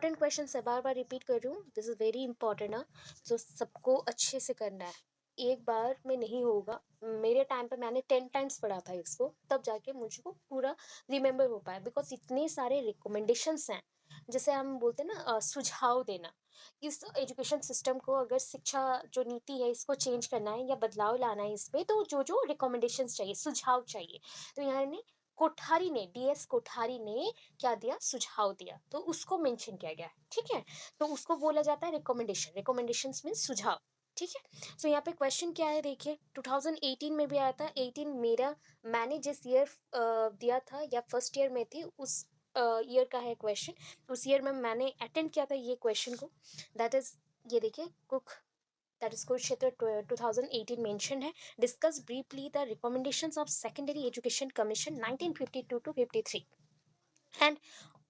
Important question है, बार बार repeat कर रही हूँ, दिस इज वेरी इंपॉर्टेंट ना, तो सबको अच्छे से करना है, एक बार में नहीं होगा। मेरे टाइम पे मैंने 10 टाइम्स पढ़ा था इसको, तब जाके मुझको पूरा रिमेम्बर हो पाया, बिकॉज इतने सारे रिकमेंडेशंस हैं, जैसे हम बोलते हैं ना सुझाव देना। इस एजुकेशन सिस्टम को, अगर शिक्षा जो नीति है इसको चेंज करना है या बदलाव लाना है इसमें, तो जो जो रिकमेंडेशंस चाहिए, सुझाव चाहिए, तो यहाँ ने कोठारी ने, डीएस कोठारी ने क्या दिया, सुझाव दिया, तो उसको मेंशन किया गया है। ठीक है, तो उसको बोला जाता है रिकमेंडेशन। रिकमेंडेशंस मीन सुझाव। ठीक है, सो यहाँ पे क्वेश्चन क्या है, देखिए 2018 में भी आया था। 18 मेरा, मैंने जिस ईयर दिया था या फर्स्ट ईयर में थी, उस ईयर का है क्वेश्चन। उस ईयर में मैंने अटेंड किया था ये क्वेश्चन को। दैट इज, ये देखिए कुक, दैट इज कुरुक्षेत्र 2018 मेंशन है। Discuss briefly the recommendations of secondary education commission 1952 to 53। And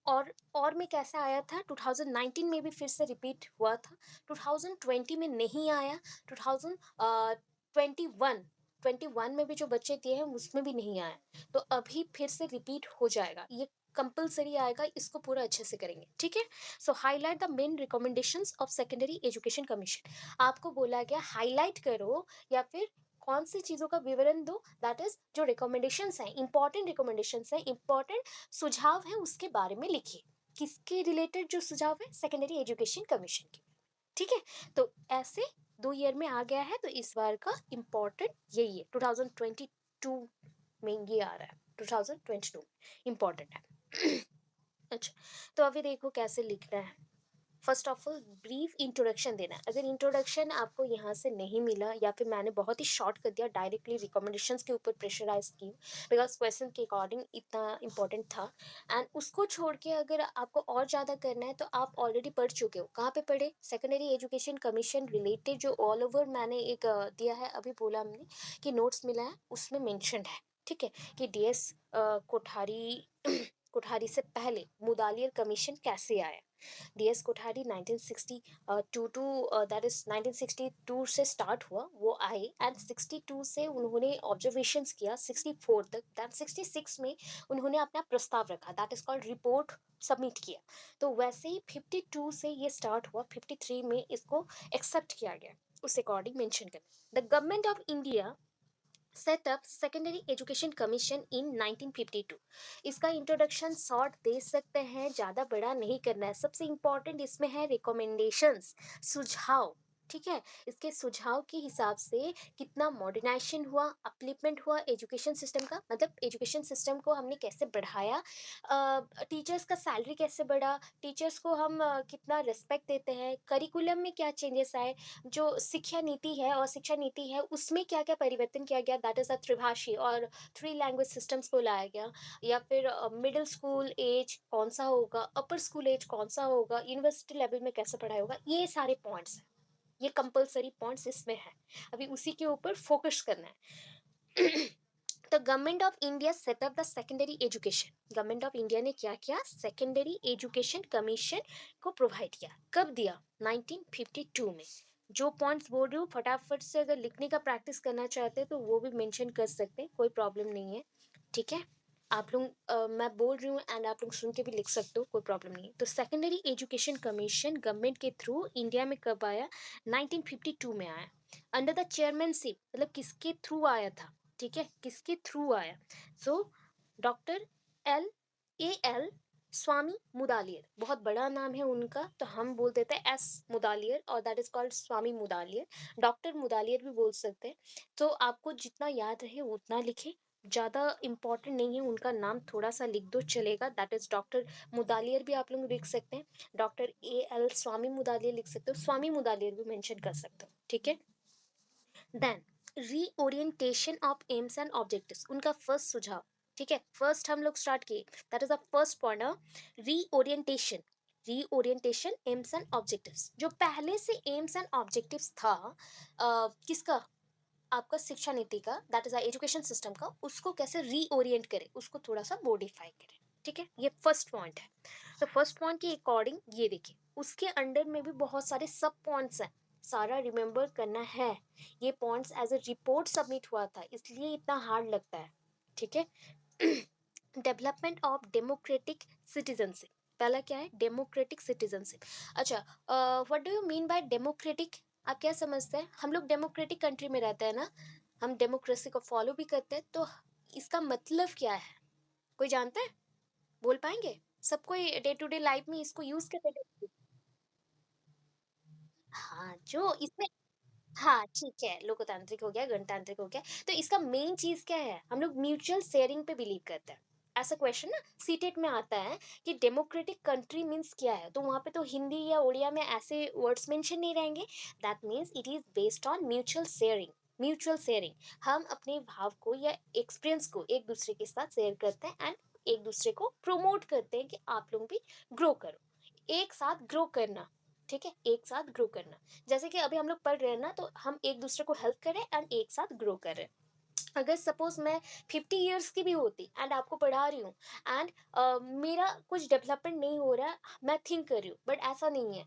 और में कैसे आया था, 2019 में भी फिर से रिपीट हुआ था, 2020 में नहीं आया, 2021 में भी जो बच्चे दिए हैं उसमें भी नहीं आया, तो अभी फिर से रिपीट हो जाएगा, ये कंपलसरी आएगा, इसको पूरा अच्छे से करेंगे। ठीक है, so highlight the main recommendations of secondary education commission. आपको बोला गया हाईलाइट करो या फिर कौन सी चीजों का विवरण दो, दैट इज जो रिकमेंडेशंस हैं, इंपॉर्टेंट रिकमेंडेशंस हैं, इंपॉर्टेंट सुझाव है, उसके बारे में लिखिए। किसके रिलेटेड जो सुझाव है, सेकेंडरी एजुकेशन कमीशन के। ठीक है, तो ऐसे 2 ईयर में आ गया है, तो इस बार का इंपॉर्टेंट यही है, 2022 में ये आ रहा है, 2022 इंपॉर्टेंट है। अच्छा, तो अभी देखो कैसे लिखना है। First of all brief introduction देना है। अगर इंट्रोडक्शन आपको यहाँ से नहीं मिला, या फिर मैंने बहुत ही शॉर्ट कर दिया, डायरेक्टली रिकमेंडेशंस के ऊपर प्रेशराइज की, बिकॉज क्वेश्चन के अकॉर्डिंग इतना इंपॉर्टेंट था, एंड उसको छोड़ के अगर आपको और ज़्यादा करना है तो आप ऑलरेडी पढ़ चुके हो। कहाँ पे पढ़े, सेकेंडरी एजुकेशन कमीशन रिलेटेड जो ऑल ओवर मैंने एक दिया है, अभी बोला हमने कि नोट्स मिला है, उसमें मैंशनड है। ठीक है, कि डीएस कोठारी कोठारी से पहले मुदालियर कमीशन कैसे आया। DS Kothari 1962 to that is 1962 से स्टार्ट हुआ, वो आए, एंड 62 से उन्होंने ऑब्जर्वेशंस किया 64 तक, दैन 66 में उन्होंने अपना प्रस्ताव रखा, that is called report submit किया। तो वैसे ही 52 से ये स्टार्ट हुआ, 53 में इसको एक्सेप्ट किया गया, उस अकॉर्डिंग मेंशन करना। The government of India set up secondary education commission इन 1952। इसका इंट्रोडक्शन शॉर्ट दे सकते हैं, ज़्यादा बड़ा नहीं करना है। सबसे इंपॉर्टेंट इसमें है रिकमेंडेशंस, सुझाव। ठीक है, इसके सुझाव के हिसाब से कितना मॉडर्नाइजेशन हुआ, अपलिपमेंट हुआ एजुकेशन सिस्टम का, मतलब एजुकेशन सिस्टम को हमने कैसे बढ़ाया, टीचर्स का सैलरी कैसे बढ़ा, टीचर्स को हम कितना रिस्पेक्ट देते हैं, करिकुलम में क्या चेंजेस आए, जो शिक्षा नीति है और शिक्षा नीति है उसमें क्या क्या परिवर्तन किया गया, दैट इज अ त्रिभाषी और 3 लैंग्वेज सिस्टम्स को लाया गया, या फिर मिडिल स्कूल एज कौन सा होगा, अपर स्कूल एज कौन सा होगा, यूनिवर्सिटी लेवल में कैसे पढ़ाई होगा, ये सारे पॉइंट्स हैं, ये कंपलसरी पॉइंट्स इसमें है, अभी उसी के ऊपर फोकस करना है। तो government of India setup the secondary education, government of India ने क्या किया, सेकेंडरी एजुकेशन कमीशन को प्रोवाइड किया। कब दिया, 1952 में। जो पॉइंट्स बोल रही हूँ फटाफट से अगर लिखने का प्रैक्टिस करना चाहते हैं तो वो भी मेंशन कर सकते हैं, कोई प्रॉब्लम नहीं है। ठीक है, आप लोग मैं बोल रही हूँ एंड आप लोग सुन के भी लिख सकते हो, कोई प्रॉब्लम नहीं है। तो सेकेंडरी एजुकेशन कमीशन गवर्नमेंट के थ्रू इंडिया में कब आया, 1952 में आया, अंडर द चेयरमैनशिप, मतलब किसके थ्रू आया था, ठीक है, किसके थ्रू आया, सो डॉक्टर एल स्वामी मुदालियर, बहुत बड़ा नाम है उनका, तो हम बोल देते हैं एस मुदालियर, और that is called Swami Mudaliar, doctor Mudaliar भी बोल सकते हैं। तो आपको जितना याद रहे उतना लिखे, ज़्यादा इंपॉर्टेंट नहीं है, उनका नाम थोड़ा सा लिख दो चलेगा, दैट इज डॉक्टर मुदालियर भी आप लोग लिख सकते हैं, डॉक्टर एल स्वामी मुदालियर लिख सकते हो, स्वामी मुदालियर भी मेंशन कर सकते हो। ठीक है, then reorientation of aims and objectives, उनका फर्स्ट सुझाव। ठीक है, फर्स्ट हम लोग स्टार्ट किए, that is the first point, reorientation, reorientation aims and objectives. जो पहले से एम्स एंड ऑब्जेक्टिव्स था किसका, आपका शिक्षा नीति का, दैट इज एजुकेशन सिस्टम का, उसको कैसे रीओरिएंट करें, उसको थोड़ा सा मॉडिफाई करें। ठीक है, ये फर्स्ट पॉइंट है। तो फर्स्ट पॉइंट के अकॉर्डिंग ये देखिए, उसके अंडर में भी बहुत सारे सब पॉइंट्स हैं, सारा रिमेंबर करना है। ये points as a report submit हुआ था, इसलिए इतना हार्ड लगता है। ठीक है, डेवलपमेंट ऑफ डेमोक्रेटिक सिटीजनशिप, पहला क्या है, डेमोक्रेटिक सिटीजनशिप। अच्छा, what do you mean by democratic? आप क्या समझते हैं? हम लोग डेमोक्रेटिक कंट्री में रहते हैं ना, हम डेमोक्रेसी को फॉलो भी करते हैं, तो इसका मतलब क्या है? कोई जानता है? बोल पाएंगे? सब कोई डे टू डे लाइफ में इसको यूज करते हैं। हाँ, जो इसमें, हाँ, ठीक है, लोकतांत्रिक हो गया, गणतांत्रिक हो गया। तो इसका मेन चीज़ क्या है? हम लोग म्यूचुअल शेयरिंग पे बिलीव करते हैं। ऐसा क्वेश्चन ना सीटेट में आता है कि डेमोक्रेटिक कंट्री मीन्स क्या है? तो वहाँ पे तो हिंदी या उड़िया में ऐसे वर्ड्स मेंशन नहीं रहेंगे। That means it is based on mutual sharing. Mutual sharing, हम अपने भाव को या एक्सपीरियंस को एक-दूसरे के साथ शेयर करते हैं एंड एक-दूसरे को प्रमोट करते हैं कि आप लोग भी ग्रो करो। एक साथ ग्रो करना, ठीक है? एक साथ ग्रो करना। जैसे कि अभी हम लोग पढ़ रहे हैं ना, तो हम एक दूसरे को हेल्प करें एंड एक साथ ग्रो करें। अगर सपोज मैं 50 ईयर्स की भी होती एंड आपको पढ़ा रही हूँ एंड मेरा कुछ डेवलपमेंट नहीं हो रहा है, मैं थिंक कर रही हूँ, बट ऐसा नहीं है।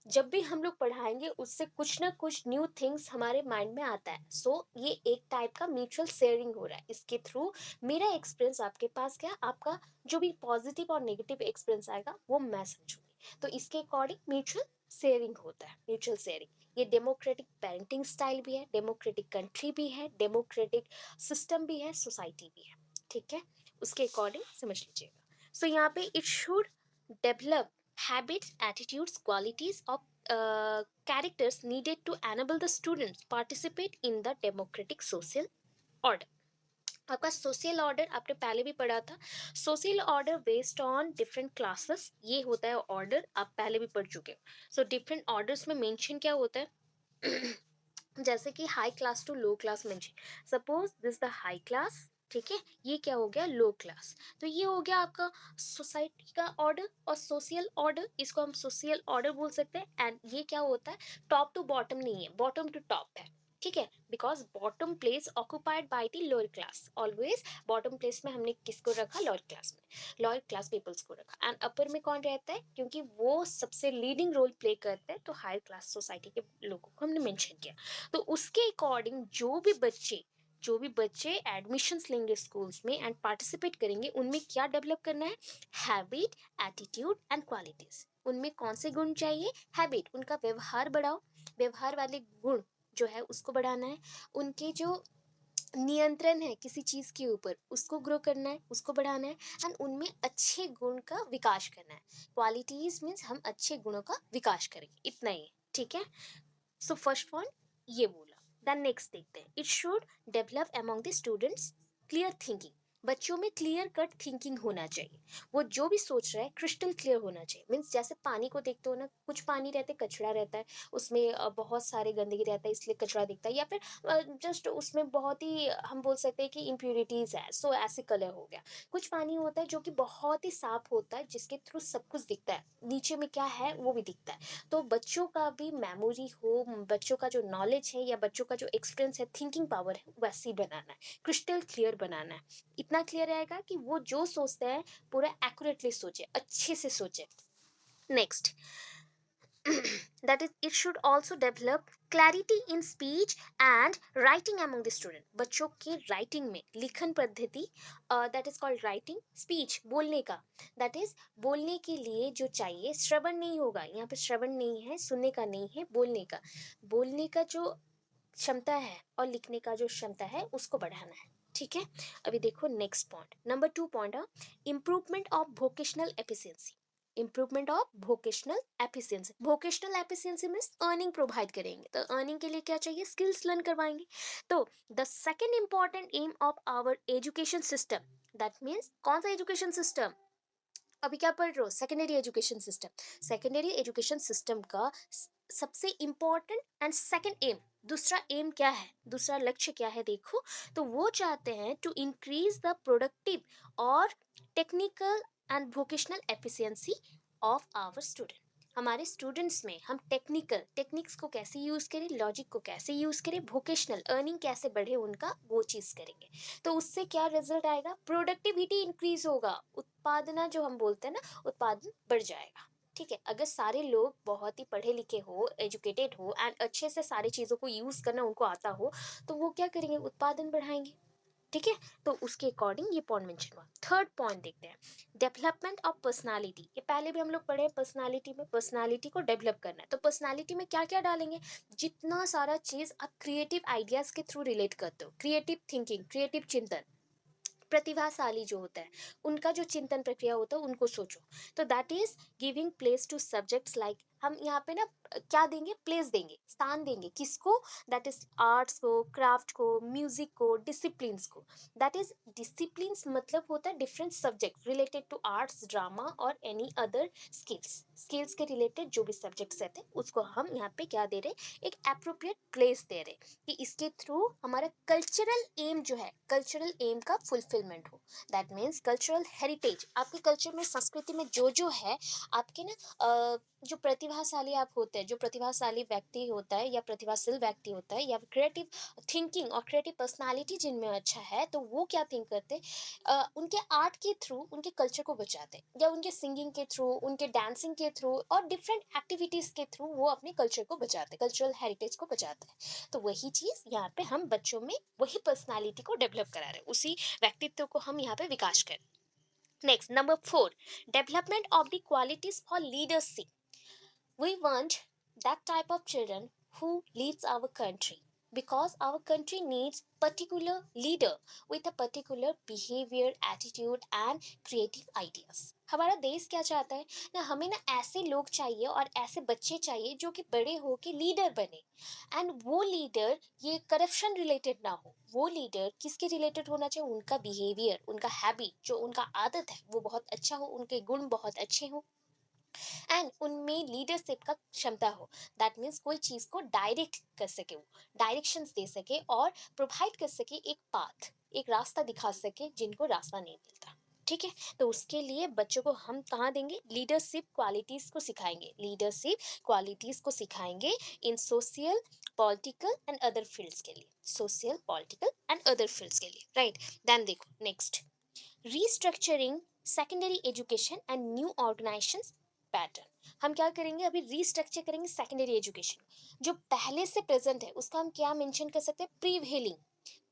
जब भी हम लोग पढ़ाएंगे उससे कुछ ना कुछ न्यू थिंग्स हमारे माइंड में आता है। सो ये एक टाइप का म्यूचुअल शेयरिंग हो रहा है। इसके थ्रू मेरा एक्सपीरियंस आपके पास क्या, आपका जो भी पॉजिटिव और नेगेटिव एक्सपीरियंस आएगा वो मैं समझूंगी। तो इसके अकॉर्डिंग म्यूचुअल शेयरिंग होता है, म्यूचुअल शेयरिंग। ये डेमोक्रेटिक पेरेंटिंग स्टाइल भी है, डेमोक्रेटिक कंट्री भी है, डेमोक्रेटिक सिस्टम भी है, सोसाइटी भी है, ठीक है? उसके अकॉर्डिंग समझ लीजिएगा। सो यहाँ पे it should develop habits, attitudes, qualities of characters needed to enable the students participate in the democratic social order. आपका सोशल ऑर्डर आपने पहले भी पढ़ा था। Social order based on different classes, ये होता है ऑर्डर, आप पहले भी पढ़ चुके हो। सो डिफरेंट ऑर्डर्स में मेंशन क्या होता है जैसे कि high class to low class mention. Suppose this the high class, ठीक है? ये क्या हो गया, लो क्लास। तो ये हो गया आपका सोसाइटी का ऑर्डर और सोशल ऑर्डर, इसको हम सोशल ऑर्डर बोल सकते हैं। एंड ये क्या होता है, टॉप टू बॉटम नहीं है, बॉटम टू टॉप है, ठीक है? Because bottom place occupied by the lower class. Always bottom place में हमने किसको रखा, लोअर क्लास में, लोअर क्लास पीपल्स को रखा। एंड अपर में कौन रहता है, क्योंकि वो सबसे लीडिंग रोल प्ले करते हैं, तो हायर क्लास सोसाइटी के लोगों को हमने मेंशन किया। तो उसके अकॉर्डिंग जो भी बच्चे एडमिशंस लेंगे स्कूल्स में एंड पार्टिसिपेट करेंगे, उनमें क्या डेवलप करना है, हैबिट, एटीट्यूड एंड क्वालिटीज। उनमें कौन से गुण चाहिए, हैबिट, उनका व्यवहार बढ़ाओ, व्यवहार वाले गुण जो है उसको बढ़ाना है। उनके जो नियंत्रण है किसी चीज के ऊपर, उसको ग्रो करना है, उसको बढ़ाना है। एंड उनमें अच्छे गुण का विकास करना है। क्वालिटीज मीन्स हम अच्छे गुणों का विकास करेंगे, इतना ही है, ठीक है? सो फर्स्ट पॉइंट ये बोला। देन नेक्स्ट देखते हैं, it should develop among the students clear thinking. बच्चों में क्लियर कट थिंकिंग होना चाहिए। वो जो भी सोच रहा है क्रिस्टल क्लियर होना चाहिए। मीन्स जैसे पानी को देखते हो ना, कुछ पानी रहते कचरा रहता है, उसमें बहुत सारे गंदगी रहता है इसलिए कचरा दिखता है, या फिर जस्ट उसमें बहुत ही हम बोल सकते हैं कि इम्प्योरिटीज है, सो ऐसे कलर हो गया। कुछ पानी होता है जो कि बहुत ही साफ होता है, जिसके थ्रू सब कुछ दिखता है, नीचे में क्या है वो भी दिखता है। तो बच्चों का भी मेमोरी हो, बच्चों का जो नॉलेज है या बच्चों का जो एक्सपीरियंस है, थिंकिंग पावर है, वैसी बनाना है, क्रिस्टल क्लियर बनाना है। इतना क्लियर रहेगा कि वो जो सोचते हैं पूरा एक्यूरेटली सोचे, अच्छे से सोचे। Next that is, it should also develop clarity in speech and writing among the student। बच्चों के राइटिंग में, लिखन पद्धति, that is called writing, speech बोलने का, that is बोलने के लिए जो चाहिए, श्रवण नहीं होगा यहाँ पे, श्रवण नहीं है, सुनने का नहीं है, बोलने का। बोलने का जो क्षमता है और लिखने का जो क्षमता है उसको बढ़ाना है, ठीक है? अभी देखो नेक्स्ट पॉइंट, नंबर 2 पॉइंट है improvement of vocational efficiency. Improvement of vocational efficiency, vocational efficiency means earning provide करेंगे, तो अर्निंग के लिए क्या चाहिए, स्किल्स लर्न करवाएंगे। तो the second important aim of our education system, that means कौन सा एजुकेशन सिस्टम, अभी क्या पढ़ रहे हो, secondary education system. Secondary education system का सबसे इंपॉर्टेंट एंड सेकेंड एम, दूसरा एम क्या है, दूसरा लक्ष्य क्या है, देखो। तो वो चाहते हैं टू इंक्रीज द प्रोडक्टिव और technical and vocational efficiency of our student. हमारे स्टूडेंट्स में हम टेक्निक्स को कैसे यूज करें, लॉजिक को कैसे यूज करें, वोकेशनल अर्निंग कैसे बढ़े उनका, वो चीज करेंगे। तो उससे क्या रिजल्ट आएगा, प्रोडक्टिविटी इंक्रीज होगा, उत्पादना जो हम बोलते हैं ना, उत्पादन बढ़ जाएगा, ठीक है? अगर सारे लोग बहुत ही पढ़े लिखे हो, एजुकेटेड हो एंड अच्छे से सारी चीज़ों को यूज़ करना उनको आता हो, तो वो क्या करेंगे, उत्पादन बढ़ाएंगे, ठीक है, तो उसके अकॉर्डिंग ये पॉइंट मेंशन हुआ। थर्ड पॉइंट देखते हैं, डेवलपमेंट ऑफ पर्सनालिटी। ये पहले भी हम लोग पढ़े हैं, पर्सनालिटी में पर्सनालिटी को डेवलप करना है, तो पर्सनालिटी में क्या क्या डालेंगे, जितना सारा चीज आप क्रिएटिव आइडियाज के थ्रू रिलेट करते हो, क्रिएटिव थिंकिंग, क्रिएटिव चिंतन, प्रतिभाशाली जो होता है उनका जो चिंतन प्रक्रिया होता है उनको सोचो। तो that is giving place two subjects like, हम यहाँ पे ना क्या देंगे, प्लेस देंगे, स्थान देंगे, किसको, दैट इज आर्ट्स को, क्राफ्ट को, म्यूजिक को, डिसिप्लिन्स को। दैट इज डिसिप्लिन्स मतलब होता है different subject related to arts, drama और एनी अदर स्किल्स, स्किल्स के रिलेटेड जो भी सब्जेक्ट्स रहते हैं उसको हम यहाँ पे क्या दे रहे, एक अप्रोप्रिएट प्लेस दे रहे कि इसके थ्रू हमारा कल्चरल एम जो है, कल्चरल एम का फुलफिलमेंट हो। दैट मीन्स कल्चरल हेरिटेज, आपके कल्चर में, संस्कृति में जो है आपके ना जो प्रतिभाशाली आप होते हैं, जो प्रतिभाशाली व्यक्ति होता है या प्रतिभाशील व्यक्ति होता है या क्रिएटिव थिंकिंग और क्रिएटिव पर्सनालिटी जिनमें अच्छा है, तो वो क्या थिंक करते हैं, उनके आर्ट के थ्रू उनके कल्चर को बचाते हैं, या उनके सिंगिंग के थ्रू, उनके डांसिंग के थ्रू और डिफरेंट एक्टिविटीज के थ्रू वो अपने कल्चर को बचाते हैं, कल्चरल हेरिटेज को बचाते हैं। तो वही चीज यहाँ पे हम बच्चों में वही पर्सनालिटी को डेवलप करा रहे हैं, उसी व्यक्तित्व को हम यहाँ पे विकास करें। Next, number 4, development of the qualities for leadership. We want that type of children who leads our country, because our country needs particular leader with a particular behavior, attitude and creative ideas. हमारा देश क्या चाहता है ना, हमें ना ऐसे लोग चाहिए और ऐसे बच्चे चाहिए जो कि बड़े हो के लीडर बने, एंड वो लीडर ये करप्शन रिलेटेड ना हो, वो लीडर किसके रिलेटेड होना चाहिए, उनका बिहेवियर, उनका हैबिट, जो उनका आदत है वो बहुत अच्छा हो, उनके गुण बहुत अच्छे हो, एंड उनमें लीडरशिप का क्षमता हो। दैट मीन्स कोई चीज को डायरेक्ट कर सके, वो डायरेक्शंस दे सके और प्रोवाइड कर सके एक पाथ, एक रास्ता दिखा सके जिनको रास्ता नहीं मिलता। ठीक है, तो उसके लिए बच्चों को हम कहाँ देंगे, लीडरशिप क्वालिटीज को सिखाएंगे, लीडरशिप क्वालिटीज को सिखाएंगे in social, political and other fields के लिए, social, political and other fields के लिए, राइट। देन देखो next, restructuring secondary education and new organisation pattern. हम क्या करेंगे, अभी रीस्ट्रक्चर करेंगे सेकेंडरी एजुकेशन, जो पहले से प्रेजेंट है उसका हम क्या मेंशन कर सकते हैं, प्रीवेलिंग,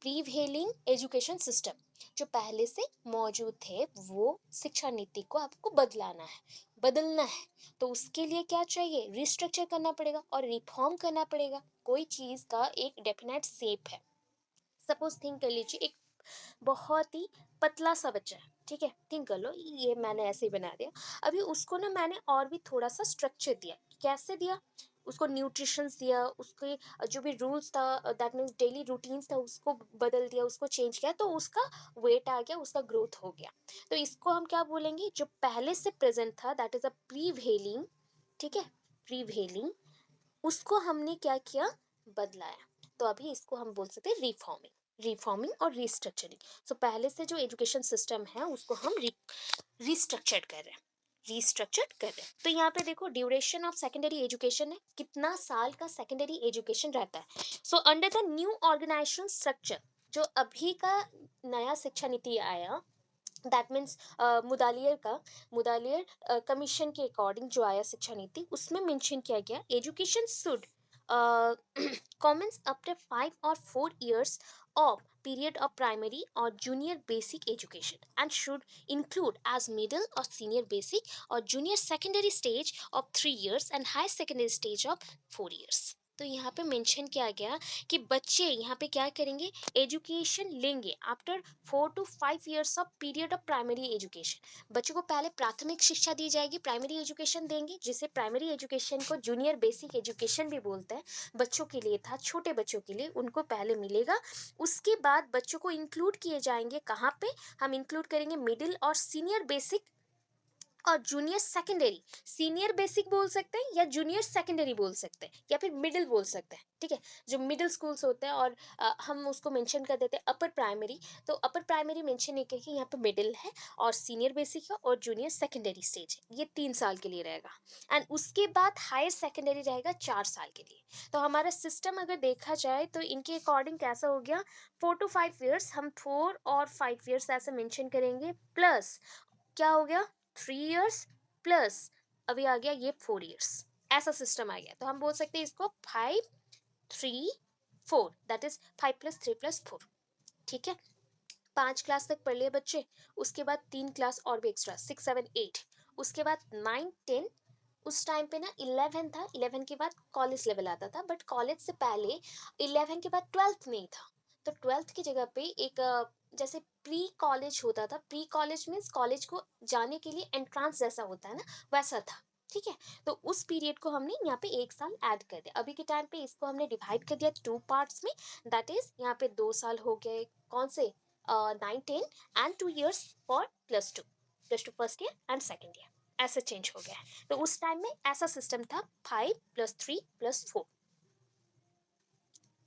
प्रीवेलिंग एजुकेशन सिस्टम, जो पहले से मौजूद थे वो शिक्षा नीति को आपको बदलाना है, बदलना है। तो उसके लिए क्या चाहिए, रिस्ट्रक्चर करना पड़ेगा और रिफॉर्म करना पड़ेगा। कोई चीज का एक डेफिनेट शेप है, सपोज थिंक कर लीजिए एक बहुत ही पतला सा बच्चा है, ठीक है, थिंक कर लो ये मैंने ऐसे ही बना दिया, अभी उसको ना मैंने और भी थोड़ा सा स्ट्रक्चर दिया, कैसे दिया, उसको न्यूट्रिशंस दिया, उसके जो भी रूल्स था, दैट मीन्स डेली रूटीन्स था उसको बदल दिया, उसको चेंज किया, तो उसका वेट आ गया, उसका ग्रोथ हो गया। तो इसको हम क्या बोलेंगे, जो पहले से प्रेजेंट था दैट इज अ प्रीवेलिंग, ठीक है, प्रीवेलिंग, उसको हमने क्या किया, बदलाया। तो अभी इसको हम बोल सकते हैं रिफॉर्मिंग, रिफॉर्मिंग और रिस्ट्रक्चरिंग। सो पहले से जो एजुकेशन सिस्टम है उसको हम रिस्ट्रक्चर्ड कर रहे हैं, रिस्ट्रक्चर्ड कर रहे हैं। तो यहाँ पे देखो ड्यूरेशन ऑफ सेकेंडरी एजुकेशन है, कितना साल का सेकेंडरी एजुकेशन रहता है। So under the new organisation structure, जो अभी का नया शिक्षा नीति आया, दैट मीन्स मुदालियर कमीशन के अकॉर्डिंग जो आया शिक्षा नीति, उसमें मेंशन किया गया education should commence after 5 or 4 years of period of primary or junior basic education and should include as middle or senior basic or junior secondary stage of 3 years and high secondary stage of 4 years। तो यहाँ पे mention किया गया कि बच्चे यहाँ पे क्या करेंगे, एजुकेशन लेंगे after 4 to 5 years of period of primary education. बच्चों को पहले प्राथमिक शिक्षा दी जाएगी, प्राइमरी एजुकेशन देंगे, जिसे प्राइमरी एजुकेशन को जूनियर बेसिक एजुकेशन भी बोलते हैं, बच्चों के लिए था, छोटे बच्चों के लिए उनको पहले मिलेगा। उसके बाद बच्चों को इंक्लूड किए जाएंगे, कहाँ पे हम इंक्लूड करेंगे, मिडिल और सीनियर बेसिक और जूनियर सेकेंडरी, सीनियर बेसिक बोल सकते हैं या जूनियर सेकेंडरी बोल सकते हैं या फिर मिडिल बोल सकते हैं, ठीक है, जो मिडिल स्कूल्स होते हैं, और हम उसको मेंशन कर देते हैं अपर प्राइमरी, तो अपर प्राइमरी मेंशन नहीं करके यहाँ पे मिडिल है और सीनियर बेसिक है और जूनियर सेकेंडरी स्टेज है, ये 3 साल के लिए रहेगा। एंड उसके बाद हायर सेकेंडरी रहेगा 4 साल के लिए। तो हमारा सिस्टम अगर देखा जाए तो इनके अकॉर्डिंग कैसा हो गया, 4 to 5 years, हम 4 और 5 years ऐसे मेंशन करेंगे, प्लस क्या हो गया, 3 years प्लस अभी आ गया ये 4 years, ऐसा सिस्टम आ गया। तो हम बोल सकते हैं इसको 5, 3, 4, दैट इज 5 + 3 + 4, ठीक है। 5 क्लास तक पढ़ लिए बच्चे, उसके बाद 3 क्लास और भी एक्स्ट्रा 6, 7, 8, उसके बाद 9, 10, उस टाइम पे ना 11 था, 11 के बाद कॉलेज लेवल आता था, बट कॉलेज से पहले 11 के बाद 12th नहीं था। तो 12th की जगह पे एक जैसे प्री कॉलेज होता था, प्री कॉलेज मीन्स कॉलेज को जाने के लिए एंट्रेंस जैसा होता है ना, वैसा था। ठीक है, तो उस पीरियड को हमने यहाँ पे 1 साल ऐड कर दिया। अभी के टाइम पे इसको हमने डिवाइड कर दिया 2 पार्ट्स में, दैट इज यहाँ पे 2 साल हो गए, कौन से, 9, 10 and 2 years for plus two first year and second year, ऐसे चेंज हो गया है। तो उस टाइम में ऐसा सिस्टम था, 5 + 3 + 4।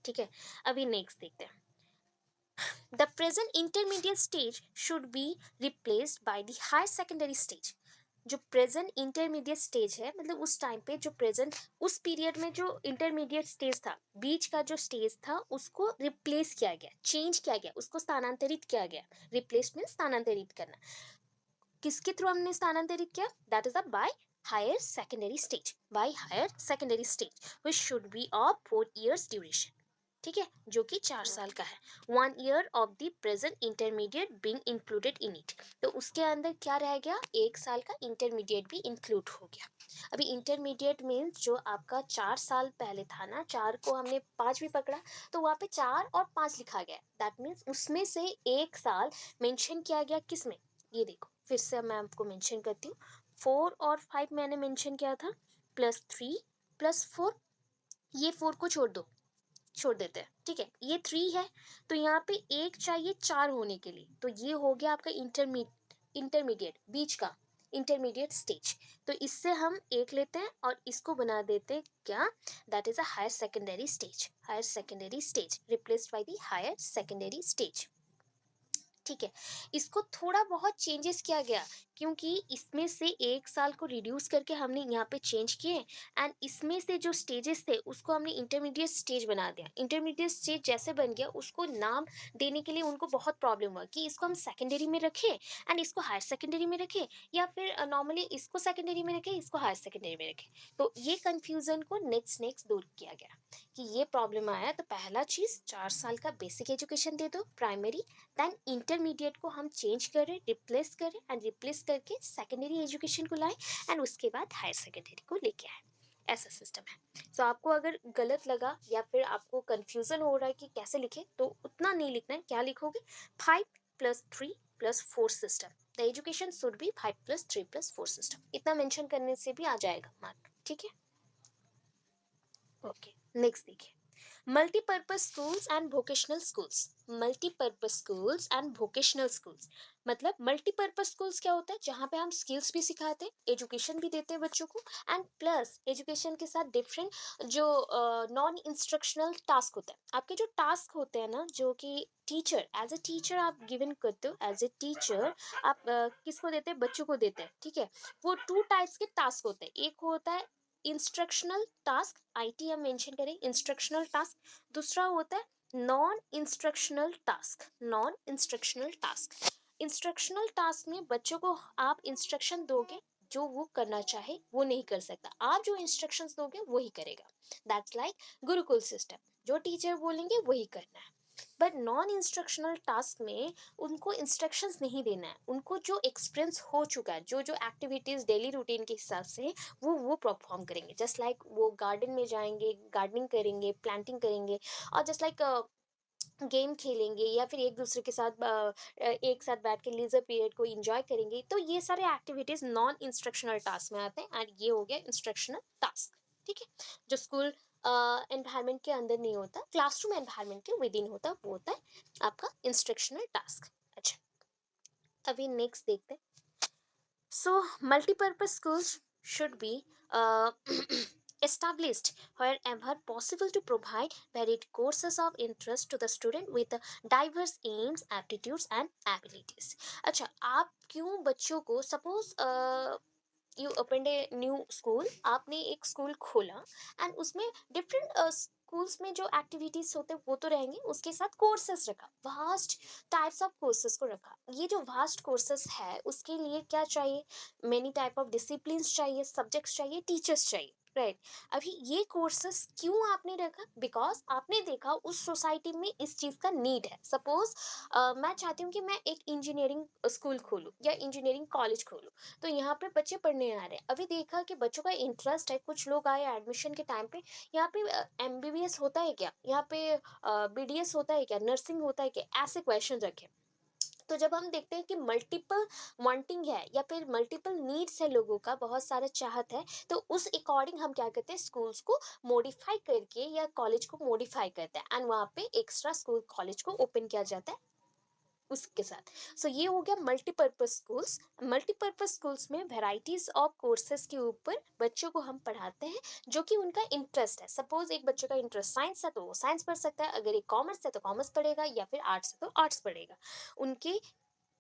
ठीक है, अभी नेक्स्ट देखते हैं। The present intermediate stage should be replaced by the higher secondary stage. जो प्रेजेंट इंटरमीडिएट स्टेज है, मतलब उस टाइम पे जो प्रेजेंट, उस पीरियड में जो इंटरमीडिएट स्टेज था, बीच का जो स्टेज था, उसको रिप्लेस किया गया, चेंज किया गया, उसको स्थानांतरित किया गया। रिप्लेस मीन्स स्थानांतरित करना। किसके थ्रू हमने स्थानांतरित किया, that is a by higher secondary stage, by higher secondary stage which should be of 4 years duration. ठीक है, जो कि 4 साल का है। 1 year of the present intermediate being included in it. तो उसके अंदर क्या रह गया, 1 साल का इंटरमीडिएट भी इंक्लूड हो गया। अभी इंटरमीडिएट मीन्स जो आपका 4 साल पहले था ना, 4 को हमने 5 भी पकड़ा, तो वहाँ पे 4 और 5 लिखा गया, दैट मीन्स उसमें से 1 साल मेंशन किया गया। किसमें, ये देखो फिर से मैं आपको मेंशन करती हूँ। 4 और 5 मैंने मेंशन किया था, +3 + 4, ये 4 को छोड़ देते हैं। ठीक है, ये 3 है, तो यहाँ पे 1 चाहिए 4 होने के लिए, तो ये हो गया आपका इंटरमीडिएट, बीच का इंटरमीडिएट स्टेज। तो इससे हम 1 लेते हैं और इसको बना देते हैं क्या, that is a higher secondary stage. Higher secondary stage replaced by the higher secondary stage. ठीक है, इसको थोड़ा बहुत चेंजेस किया गया, क्योंकि इसमें से 1 साल को रिड्यूस करके हमने यहाँ पे चेंज किए, एंड इसमें से जो स्टेजेस थे उसको हमने इंटरमीडिएट स्टेज बना दिया। इंटरमीडिएट स्टेज जैसे बन गया, उसको नाम देने के लिए उनको बहुत प्रॉब्लम हुआ कि इसको हम सेकेंडरी में रखें एंड इसको हायर सेकेंडरी में रखें, या फिर नॉर्मली इसको सेकेंडरी में रखें, इसको हायर सेकेंडरी में रखें। तो ये कन्फ्यूजन को नेक्स्ट दूर किया गया कि ये प्रॉब्लम आया। तो पहला चीज़, 4 साल का बेसिक एजुकेशन दे दो प्राइमरी, देन इंटरमीडिएट को हम चेंज करें, रिप्लेस करें, एंड रिप्लेस करके सेकेंडरी एजुकेशन को लाएं, एंड उसके बाद हायर सेकेंडरी को लेके आए। ऐसा सिस्टम है। सो आपको अगर गलत लगा या फिर आपको कंफ्यूजन हो रहा है कि कैसे लिखे, तो उतना नहीं लिखना है। क्या लिखोगे, 5 + 3 + 4 system, the education should be 5 + 3 + 4 system, इतना मेंशन करने से भी आ जाएगा मार्क। ठीक है, ओके, नेक्स्ट देखिए। Multipurpose schools and vocational schools. Multipurpose schools and vocational schools, मतलब मल्टीपर्पज स्कूल्स क्या होता है, जहाँ पे हम स्किल्स भी सिखाते हैं, एजुकेशन भी देते हैं बच्चों को, एंड प्लस एजुकेशन के साथ डिफरेंट जो नॉन इंस्ट्रक्शनल टास्क होता है। आपके जो टास्क होते हैं ना, जो कि टीचर, एज ए टीचर आप गिवन करते हो, एज ए टीचर आप किसको देते हैं, बच्चों को देते हैं। ठीक है, वो 2 टाइप्स के टास्क होते हैं। एक होता है इंस्ट्रक्शनल टास्क, आईटी हम मेंशन करें इंस्ट्रक्शनल टास्क। दूसरा होता है non instructional task. Non instructional task, instructional task में बच्चों को आप इंस्ट्रक्शन दोगे, जो वो करना चाहे वो नहीं कर सकता, आप जो इंस्ट्रक्शंस दोगे वही करेगा। दैट्स लाइक गुरुकुल सिस्टम, जो टीचर बोलेंगे वही करना है। बट नॉन इंस्ट्रक्शनल टास्क में उनको इंस्ट्रक्शंस नहीं देना है, उनको जो एक्सपीरियंस हो चुका है, जो जो एक्टिविटीज डेली रूटीन के हिसाब से वो परफॉर्म करेंगे। जस्ट लाइक वो गार्डन में जाएंगे, गार्डनिंग करेंगे, प्लांटिंग करेंगे, और जस्ट लाइक गेम खेलेंगे, या फिर एक दूसरे के साथ एक साथ बैठ के लीजर पीरियड को एंजॉय करेंगे। तो ये सारे एक्टिविटीज नॉन इंस्ट्रक्शनल टास्क में आते हैं, एंड ये हो गया इंस्ट्रक्शनल टास्क। ठीक है, जो स्कूल एनवायरनमेंट के अंदर नहीं होता, क्लासरूम एनवायरनमेंट के विद इन होता, वो होता है आपका इंस्ट्रक्शनल टास्क। अच्छा, अभी नेक्स्ट देखते हैं। So, multipurpose schools should be established wherever possible to provide varied courses of interest to the student with diverse aims, aptitudes and abilities. अच्छा, आप क्यों बच्चों को, suppose you opened a new school, आपने एक स्कूल खोला, एंड उसमें different schools में जो एक्टिविटीज होते हैं वो तो रहेंगे, उसके साथ कोर्सेस रखा, वास्ट टाइप्स ऑफ कोर्सेस को रखा। ये जो वास्ट कोर्सेस है, उसके लिए क्या चाहिए, मेनी टाइप ऑफ डिसिप्लिन चाहिए, सब्जेक्ट्स चाहिए, टीचर्स चाहिए। राइट। अभी ये कोर्सेस क्यों आपने रखा? बिकॉज आपने देखा उस सोसाइटी में इस चीज का नीड है। सपोज मैं चाहती हूँ कि मैं एक इंजीनियरिंग स्कूल खोलूँ या इंजीनियरिंग कॉलेज खोलूँ, तो यहाँ पे बच्चे पढ़ने आ रहे हैं। अभी देखा कि बच्चों का इंटरेस्ट है, कुछ लोग आए एडमिशन के टाइम पे, यहाँ पे एमबीबीएस होता है क्या, यहाँ पे बीडीएस होता है क्या, नर्सिंग होता है क्या, ऐसे क्वेश्चन रखे। तो जब हम देखते हैं कि मल्टीपल वांटिंग है या फिर मल्टीपल नीड्स है, लोगों का बहुत सारा चाहत है, तो उस अकॉर्डिंग हम क्या करते हैं, स्कूल्स को मॉडिफाई करके या कॉलेज को मॉडिफाई करते हैं, एंड वहाँ पे एक्स्ट्रा स्कूल कॉलेज को ओपन किया जाता है उसके साथ। सो ये हो गया मल्टीपर्पज स्कूल्स। मल्टीपर्पज स्कूल्स में वेराइटीज ऑफ कोर्सेज के ऊपर बच्चों को हम पढ़ाते हैं जो कि उनका इंटरेस्ट है। सपोज एक बच्चे का इंटरेस्ट साइंस है तो वो साइंस पढ़ सकता है, अगर एक कॉमर्स है तो कॉमर्स पढ़ेगा, या फिर आर्ट्स है तो आर्ट्स पढ़ेगा। उनके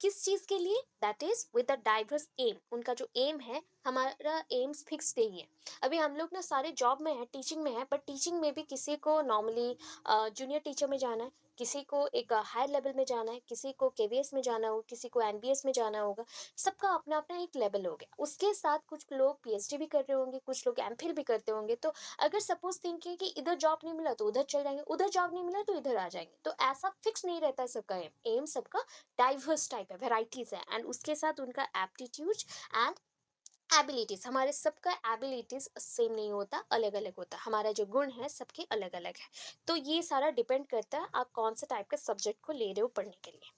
किस चीज के लिए, that is with the diverse aim. उनका जो एम है, हमारा एम्स फिक्स नहीं है। अभी हम लोग ना सारे जॉब में है, टीचिंग में है, बट टीचिंग में भी किसी को नॉर्मली जूनियर टीचर में जाना है, किसी को एक हायर लेवल में जाना है, किसी को केवीएस में जाना होगा, किसी को एनबीएस में जाना होगा। सबका अपना अपना एक लेवल हो गया। उसके साथ कुछ लोग पीएचडी भी कर रहे होंगे, कुछ लोग एमफिल भी करते होंगे। तो अगर सपोज थिंक कि इधर जॉब नहीं मिला तो उधर चल जाएंगे, उधर जॉब नहीं मिला तो इधर आ जाएंगे। तो ऐसा फिक्स नहीं रहता है सबका एम सबका डाइवर्स टाइप है, वेराइटीज है, एंड उसके साथ उनका एप्टीट्यूड एंड एबिलिटीज। हमारे सबका एबिलिटीज सेम नहीं होता, अलग अलग होता है। हमारा जो गुण है सबके अलग अलग है। तो ये सारा डिपेंड करता है आप कौन से टाइप के सब्जेक्ट को ले रहे हो पढ़ने के लिए।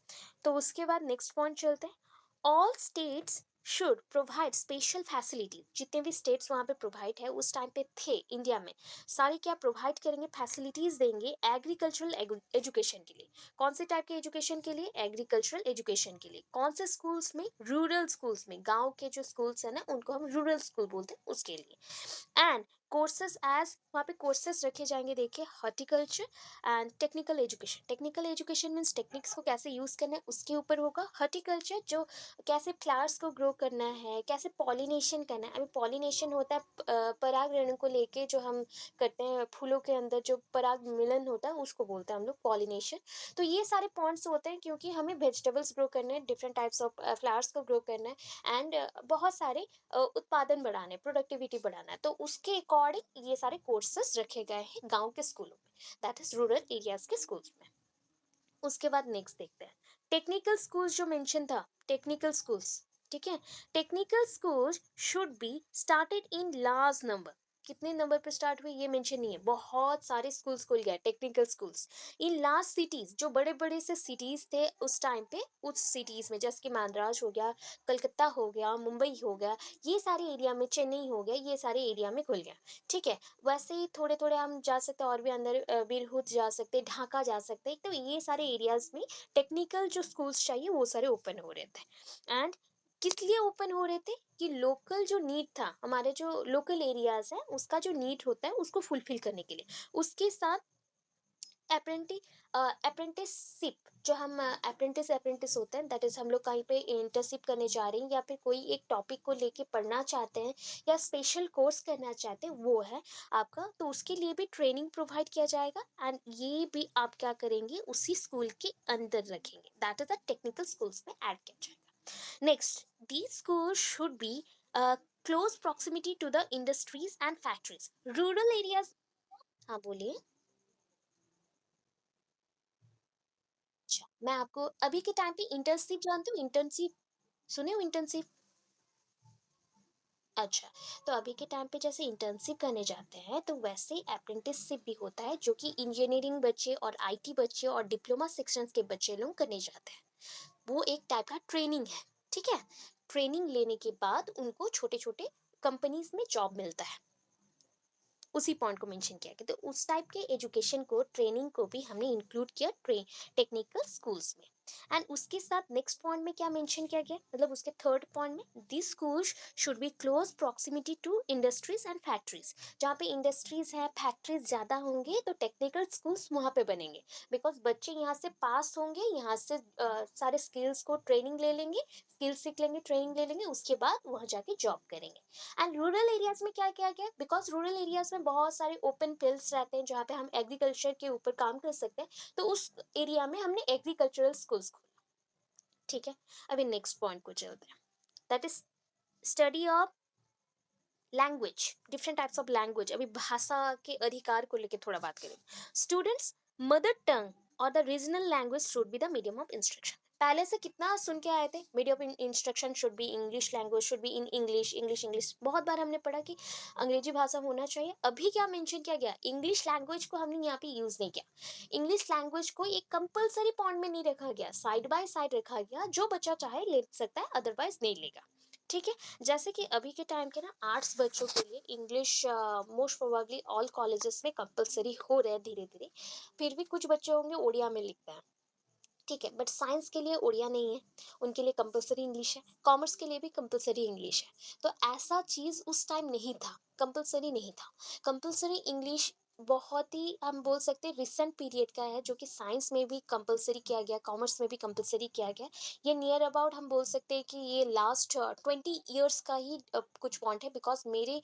तो उसके बाद नेक्स्ट पॉइंट चलते हैं। All states should provide special facility. जितने भी स्टेट्स वहाँ पे प्रोवाइड है उस टाइम पे थे इंडिया में, सारे क्या प्रोवाइड करेंगे, फैसिलिटीज देंगे एग्रीकल्चरल एजुकेशन के लिए। कौन से टाइप के एजुकेशन के लिए, एग्रीकल्चरल एजुकेशन के लिए। कौन से स्कूल्स में, रूरल स्कूल्स में, गांव के जो स्कूल्स है ना उनको हम रूरल स्कूल बोलते हैं, उसके लिए। एंड कोर्सेज एज वहाँ पे कोर्सेज रखे जाएंगे, देखिए horticulture and technical education. Technical education means techniques को कैसे यूज़ करना है उसके ऊपर होगा। हॉर्टिकल्चर जो कैसे फ्लावर्स को ग्रो करना है, कैसे पॉलिनेशन करना है। अभी पॉलिनेशन होता है पराग रेणु को लेके जो हम करते हैं, फूलों के अंदर जो पराग मिलन होता है उसको बोलते हैं हम लोग पॉलिनेशन। तो ये सारे पॉइंट्स होते हैं क्योंकि हमें वेजिटेबल्स ग्रो करने हैं, डिफरेंट टाइप्स ऑफ फ्लावर्स को ग्रो करना है, एंड बहुत सारे उत्पादन बढ़ाना है, प्रोडक्टिविटी बढ़ाना है। तो उसके अकॉर्डिंग ये सारे कोर्सेस रखे गए हैं गांव के स्कूलों में, दैट इज रूरल एरियाज के स्कूल्स में। उसके बाद नेक्स्ट देखते हैं टेक्निकल स्कूल्स जो मेंशन था, टेक्निकल स्कूल्स। ठीक है, technical schools should be started in large number. कितने नंबर पे स्टार्ट हुए ये मेंशन नहीं है, बहुत सारे स्कूल्स खुल गए technical schools in large cities. जो बड़े बड़े से सिटीज थे उस टाइम पे, उस सिटीज में जैसे कि मद्रास हो गया, कलकत्ता हो गया, मुंबई हो गया, ये सारे एरिया में, चेन्नई हो गया, ये सारे एरिया में खुल गया। ठीक है, वैसे ही थोड़े थोड़े हम जा सकते हैं और भी अंदर, बिरहुत जा सकते हैं, ढाका जा सकते हैं। तो ये सारे एरियाज में टेक्निकल जो स्कूल्स चाहिए वो सारे ओपन हो रहे थे। एंड किस लिए ओपन हो रहे थे, कि लोकल जो नीड था, हमारे जो लोकल एरियाज है उसका जो नीड होता है उसको फुलफिल करने के लिए। उसके साथ अप्रेंटि अप्रेंटिसशिप, जो हम अप्रेंटिस अप्रेंटिस होते हैं, दैट इज हम लोग कहीं पे इंटर्नशिप करने जा रहे हैं या फिर कोई एक टॉपिक को लेके पढ़ना चाहते हैं या स्पेशल कोर्स करना चाहते हैं, वो है आपका। तो उसके लिए भी ट्रेनिंग प्रोवाइड किया जाएगा, एंड ये भी आप क्या करेंगे, उसी स्कूल के अंदर रखेंगे, that is the technical schools में ऐड किया जाएगा। Next, the school should be close proximity to the industries and factories. Rural areas, हाँ बोलिए। अच्छा, मैं आपको अभी के टाइम पे इंटर्नशिप जानते हो, इंटर्नशिप सुने हो, इंटर्नशिप? अच्छा, तो अभी के टाइम पे जैसे इंटर्नशिप करने जाते हैं तो वैसे अप्रेंटिसशिप भी होता है जो कि इंजीनियरिंग बच्चे और आईटी बच्चे और डिप्लोमा सेक्शंस के बच्चे लोग करने जाते हैं। वो एक टाइप का ट्रेनिंग है। ठीक है, ट्रेनिंग लेने के बाद उनको छोटे छोटे कंपनीज में जॉब मिलता है। उसी पॉइंट को मेंशन किया गया, तो उस टाइप के एजुकेशन को, ट्रेनिंग को भी हमने इंक्लूड किया टेक्निकल स्कूल्स में। एंड उसके साथ नेक्स्ट पॉइंट में क्या मेंशन किया गया, मतलब उसके थर्ड पॉइंट में, this schools should be close proximity to industries and factories. जहाँ पे इंडस्ट्रीज है, फैक्ट्रीज ज्यादा होंगे तो टेक्निकल स्कूल्स वहाँ पे बनेंगे। बिकॉज बच्चे यहाँ से पास होंगे, यहाँ से सारे स्किल्स को ट्रेनिंग ले लेंगे, स्किल्स सीख लेंगे, ट्रेनिंग ले लेंगे, उसके बाद वहाँ जाके जॉब करेंगे। एंड रूरल एरियाज में क्या किया गया, बिकॉज रूरल एरियाज में बहुत सारे ओपन फील्ड्स रहते हैं जहाँ पे हम एग्रीकल्चर के ऊपर काम कर सकते हैं, तो उस एरिया में हमने एग्रीकल्चरल स्कूल्स खोला। ठीक है, अभी नेक्स्ट पॉइंट को चलते हैं, that is study of language, different types of language, अभी भाषा के अधिकार को लेकर थोड़ा बात करें। स्टूडेंट्स, मदर टंग और the regional language should be the medium of instruction. पहले से कितना सुन के आए थे, medium of instruction should be English, language should be in English, English English, बहुत बार हमने पढ़ा कि अंग्रेजी भाषा होना चाहिए। अभी क्या मेंशन किया गया, इंग्लिश लैंग्वेज को हमने यहाँ पे यूज नहीं किया। इंग्लिश लैंग्वेज को एक कंपलसरी पॉइंट में नहीं रखा गया, साइड बाय साइड रखा गया, जो बच्चा चाहे ले सकता है, अदरवाइज नहीं लेगा। ठीक है, जैसे कि अभी के टाइम के ना आर्ट्स बच्चों के लिए English most probably all colleges में कंपलसरी हो रहे हैं धीरे धीरे। फिर भी कुछ बच्चे होंगे ओडिया में लिखते हैं, ठीक है, बट साइंस के लिए ओडिया नहीं है, उनके लिए कंपलसरी इंग्लिश है। कॉमर्स के लिए भी कंपलसरी इंग्लिश है। तो ऐसा चीज़ उस टाइम नहीं था, कंपलसरी नहीं था। कंपलसरी इंग्लिश बहुत ही हम बोल सकते हैं रिसेंट पीरियड का है, जो कि साइंस में भी कंपलसरी किया गया, कॉमर्स में भी कंपलसरी किया गया। ये नियर अबाउट हम बोल सकते हैं कि ये लास्ट 20 ईयर्स का ही कुछ पॉइंट है। बिकॉज मेरी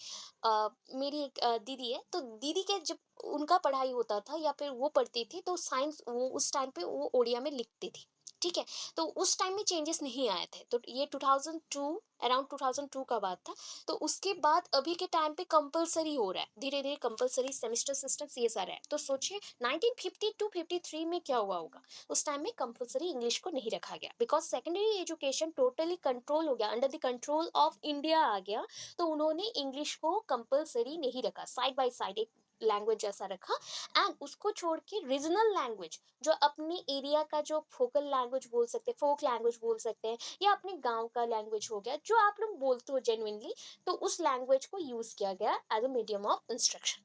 एक दीदी है, तो दीदी के जब उनका पढ़ाई होता था या फिर वो पढ़ती थी, तो साइंस वो उस टाइम पे वो ओडिया में लिखती थी। ठीक है, तो उस टाइम में चेंजेस नहीं आए थे, तो ये 2002, अराउंड 2002 का बात था। तो उसके बाद अभी के टाइम पे कंपलसरी हो रहा है, धीरे धीरे कंपलसरी सेमेस्टर सिस्टम ये सारा है। तो सोचिए 1952-53 में क्या हुआ होगा। उस टाइम में कंपलसरी इंग्लिश को नहीं रखा गया, because secondary education totally control हो गया, under the control of India आ गया। तो उन्होंने इंग्लिश को कंपलसरी नहीं रखा, साइड बाय साइड एक लैंग्वेज जैसा रखा। एंड उसको छोड़ के रीजनल लैंग्वेज, जो अपने एरिया का जो फोकल लैंग्वेज बोल सकते हैं, फोक लैंग्वेज बोल सकते हैं, या अपने गांव का लैंग्वेज हो गया, जो आप लोग बोलते हो जेन्युइनली, तो उस लैंग्वेज को यूज किया गया as a medium of instruction.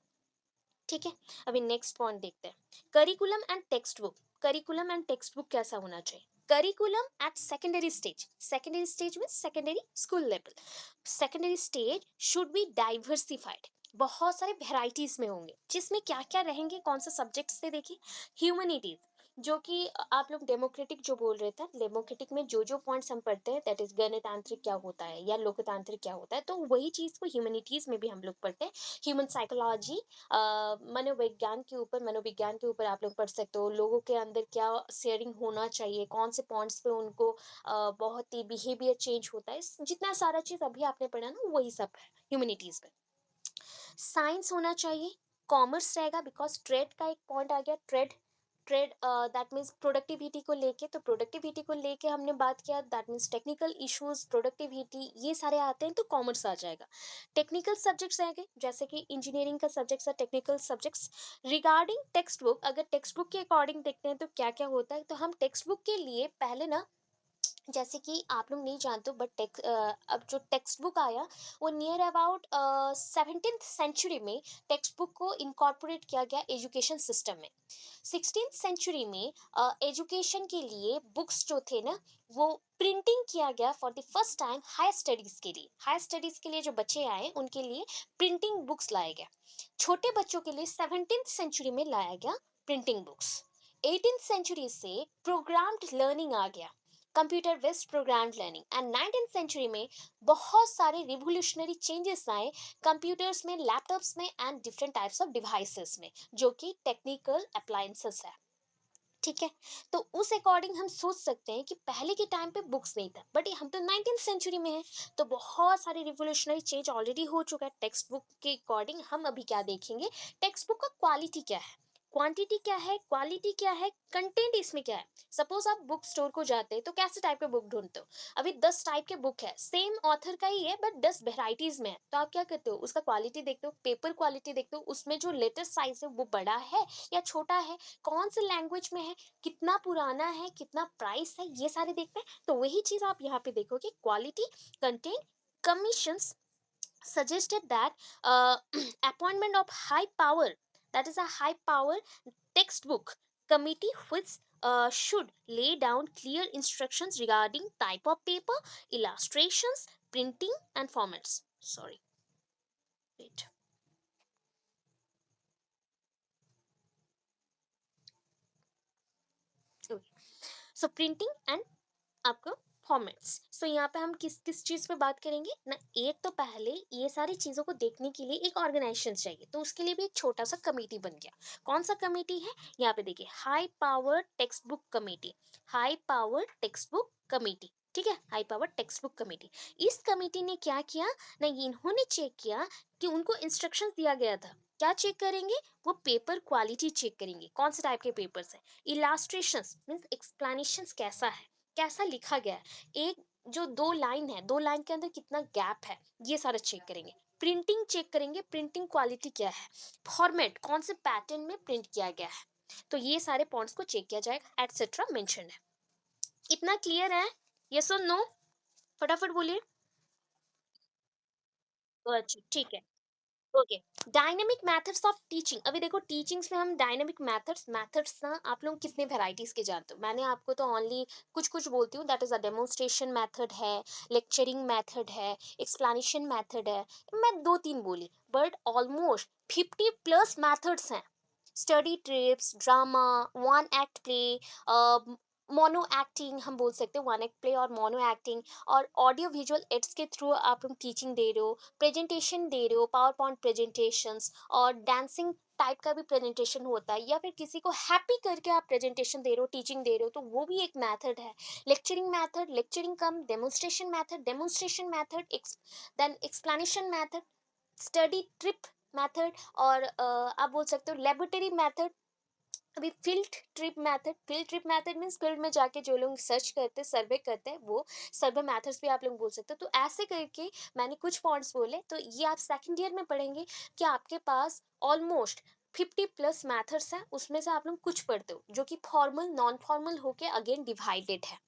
ठीक है, अभी नेक्स्ट पॉइंट देखते हैं, curriculum and textbook. Curriculum and textbook कैसा होना चाहिए? करिकुलम एट सेकेंडरी स्टेज में secondary school level, secondary stage should be diversified, बहुत सारे वेराइटीज में होंगे, जिसमें क्या क्या रहेंगे, कौन से सब्जेक्ट से देखिए। ह्यूमैनिटीज, जो कि आप लोग डेमोक्रेटिक जो बोल रहे थे, डेमोक्रेटिक में जो जो पॉइंट्स हम पढ़ते हैं, दैट इज गणतांत्रिक क्या होता है या लोकतांत्रिक क्या होता है, तो वही चीज को ह्यूमैनिटीज में भी हम लोग पढ़ते हैं। ह्यूमन साइकोलॉजी, मनोविज्ञान के ऊपर आप लोग पढ़ सकते हो, लोगों के अंदर क्या शेयरिंग होना चाहिए, कौन से पॉइंट्स पे उनको बहुत ही बिहेवियर चेंज होता है, जितना सारा चीज अभी आपने पढ़ा ना, वही सब है ह्यूमैनिटीज में। साइंस होना चाहिए, कॉमर्स रहेगा, बिकॉज ट्रेड का एक पॉइंट आ गया, trade trade that means productivity को लेके, तो प्रोडक्टिविटी को लेके हमने बात किया, that means technical issues, productivity, ये सारे आते हैं, तो कॉमर्स आ जाएगा। टेक्निकल सब्जेक्ट्स रहेंगे, जैसे कि इंजीनियरिंग का सब्जेक्ट्स है, technical subjects. Regarding text book, अगर टेक्स्ट बुक के अकॉर्डिंग देखते हैं तो क्या क्या होता है, तो हम टेक्स्ट बुक के लिए पहले ना, जैसे कि आप लोग नहीं जानते हो, बट अब जो टेक्स्ट बुक आया, वो नियर अबाउट 17th सेंचुरी में टेक्स्ट बुक को इनकॉर्पोरेट किया गया एजुकेशन सिस्टम में। 16th सेंचुरी में एजुकेशन के लिए बुक्स जो थे ना, वो प्रिंटिंग किया गया for the first time higher studies के लिए। हायर स्टडीज के लिए जो बच्चे आए उनके लिए प्रिंटिंग बुक्स लाया गया। छोटे बच्चों के लिए 17th सेंचुरी में लाया गया प्रिंटिंग बुक्स। 18th सेंचुरी से प्रोग्राम्ड लर्निंग आ गया, computer based programmed learning. And 19th century में बहुत सारे रिवोल्यूशनरी चेंजेस आए कंप्यूटर्स में, लैपटॉप्स में and different types of devices में, जो कि टेक्निकल अप्लायंसेस है। ठीक है, तो उस अकॉर्डिंग हम सोच सकते हैं कि पहले के टाइम पे बुक्स नहीं था, बट हम तो 19th सेंचुरी में है, तो बहुत सारे रिवोल्यूशनरी चेंज ऑलरेडी हो चुका है टेक्स्ट बुक के अकॉर्डिंग। हम अभी क्या देखेंगे, टेक्स्ट बुक का क्वालिटी क्या है, क्वांटिटी क्या है, क्वालिटी क्या है, कंटेंट इसमें क्या है। सपोज आप बुक स्टोर को जाते हैं, तो कैसे टाइप के बुक ढूंढते हो? अभी 10 टाइप के बुक है, सेम ऑथर का ही है, बट 10 वेराइटीज में है, तो आप क्या करते हो, उसका क्वालिटी देखते हो, पेपर क्वालिटी देखते हो, उसमें जो लेटर साइज है वो बड़ा है या छोटा है, कौन से लैंग्वेज में है, कितना पुराना है, कितना प्राइस है, ये सारे देखते हैं। तो वही चीज आप यहाँ पे देखोगे, quality, content, commissions suggested that appointment of high power, that is a high power textbook committee, which should lay down clear instructions regarding type of paper, illustrations, printing and formats. Sorry, wait. Okay. So printing and आपका formats. सो यहाँ पे हम किस किस चीज़ पे बात करेंगे ना, एक तो पहले ये सारी चीज़ों को देखने के लिए एक ऑर्गेनाइजेशन चाहिए, तो उसके लिए भी एक छोटा सा कमेटी बन गया। कौन सा कमेटी है, यहाँ पे देखिए, high power text book committee, high power text book committee. ठीक है, high power text book committee. इस कमेटी ने क्या किया ना, ये इन्होंने चेक किया कि उनको इंस्ट्रक्शंस दिया गया था, क्या चेक करेंगे, वो पेपर क्वालिटी चेक करेंगे, कौन से टाइप के पेपर्स हैं, इलास्ट्रेशंस मींस एक्सप्लेनेशंस कैसा है, कैसा लिखा गया है, एक जो दो लाइन है, दो लाइन के अंदर कितना गैप है, ये सारा चेक करेंगे, प्रिंटिंग चेक करेंगे, प्रिंटिंग क्वालिटी क्या है, फॉर्मेट कौन से पैटर्न में प्रिंट किया गया है, तो ये सारे पॉइंट्स को चेक किया जाएगा, एटसेट्रा मेंशन है। इतना क्लियर है? यस और नो? फटाफट बोलिए। तो अच्छा ठीक है। Okay, dynamic methods of teaching. अभी देखो टीचिंग्स में हम डायनेमिक मेथड्स ना आप लोग कितने वैरायटीज के जानते हो, मैंने आपको तो ओनली कुछ कुछ बोलती हूँ, that is a demonstration method है, लेक्चरिंग मेथड है, एक्सप्लेनेशन मेथड है, मैं दो तीन बोली, बट ऑलमोस्ट 50+ मेथड्स हैं। Study trips, drama, one act play, mono acting हम बोल सकते हैं, वन एक्ट प्ले और मोनो एक्टिंग, और ऑडियो विजुअल एड्स के थ्रू आप लोग टीचिंग दे रहे हो, प्रेजेंटेशन दे रहे हो, पावर पॉइंट प्रेजेंटेशंस, और डांसिंग टाइप का भी प्रेजेंटेशन होता है, या फिर किसी को हैप्पी करके आप प्रेजेंटेशन दे रहे हो, टीचिंग दे रहे हो, तो वो भी एक मेथड है। Lecturing method, lecturing cum demonstration method, demonstration method, then explanation method, study trip method, और आप बोल सकते हो लेबोरेटरी मेथड। अभी field trip method means field में जाके जो लोग सर्च करते हैं, सर्वे करते हैं, वो सर्वे मेथड्स भी आप लोग बोल सकते हो। तो ऐसे करके मैंने कुछ पॉइंट्स बोले, तो ये आप सेकंड ईयर में पढ़ेंगे कि आपके पास ऑलमोस्ट 50+ मैथड्स हैं, उसमें से आप लोग कुछ पढ़ते हो जो कि फॉर्मल नॉन फॉर्मल होके अगेन डिवाइडेड है।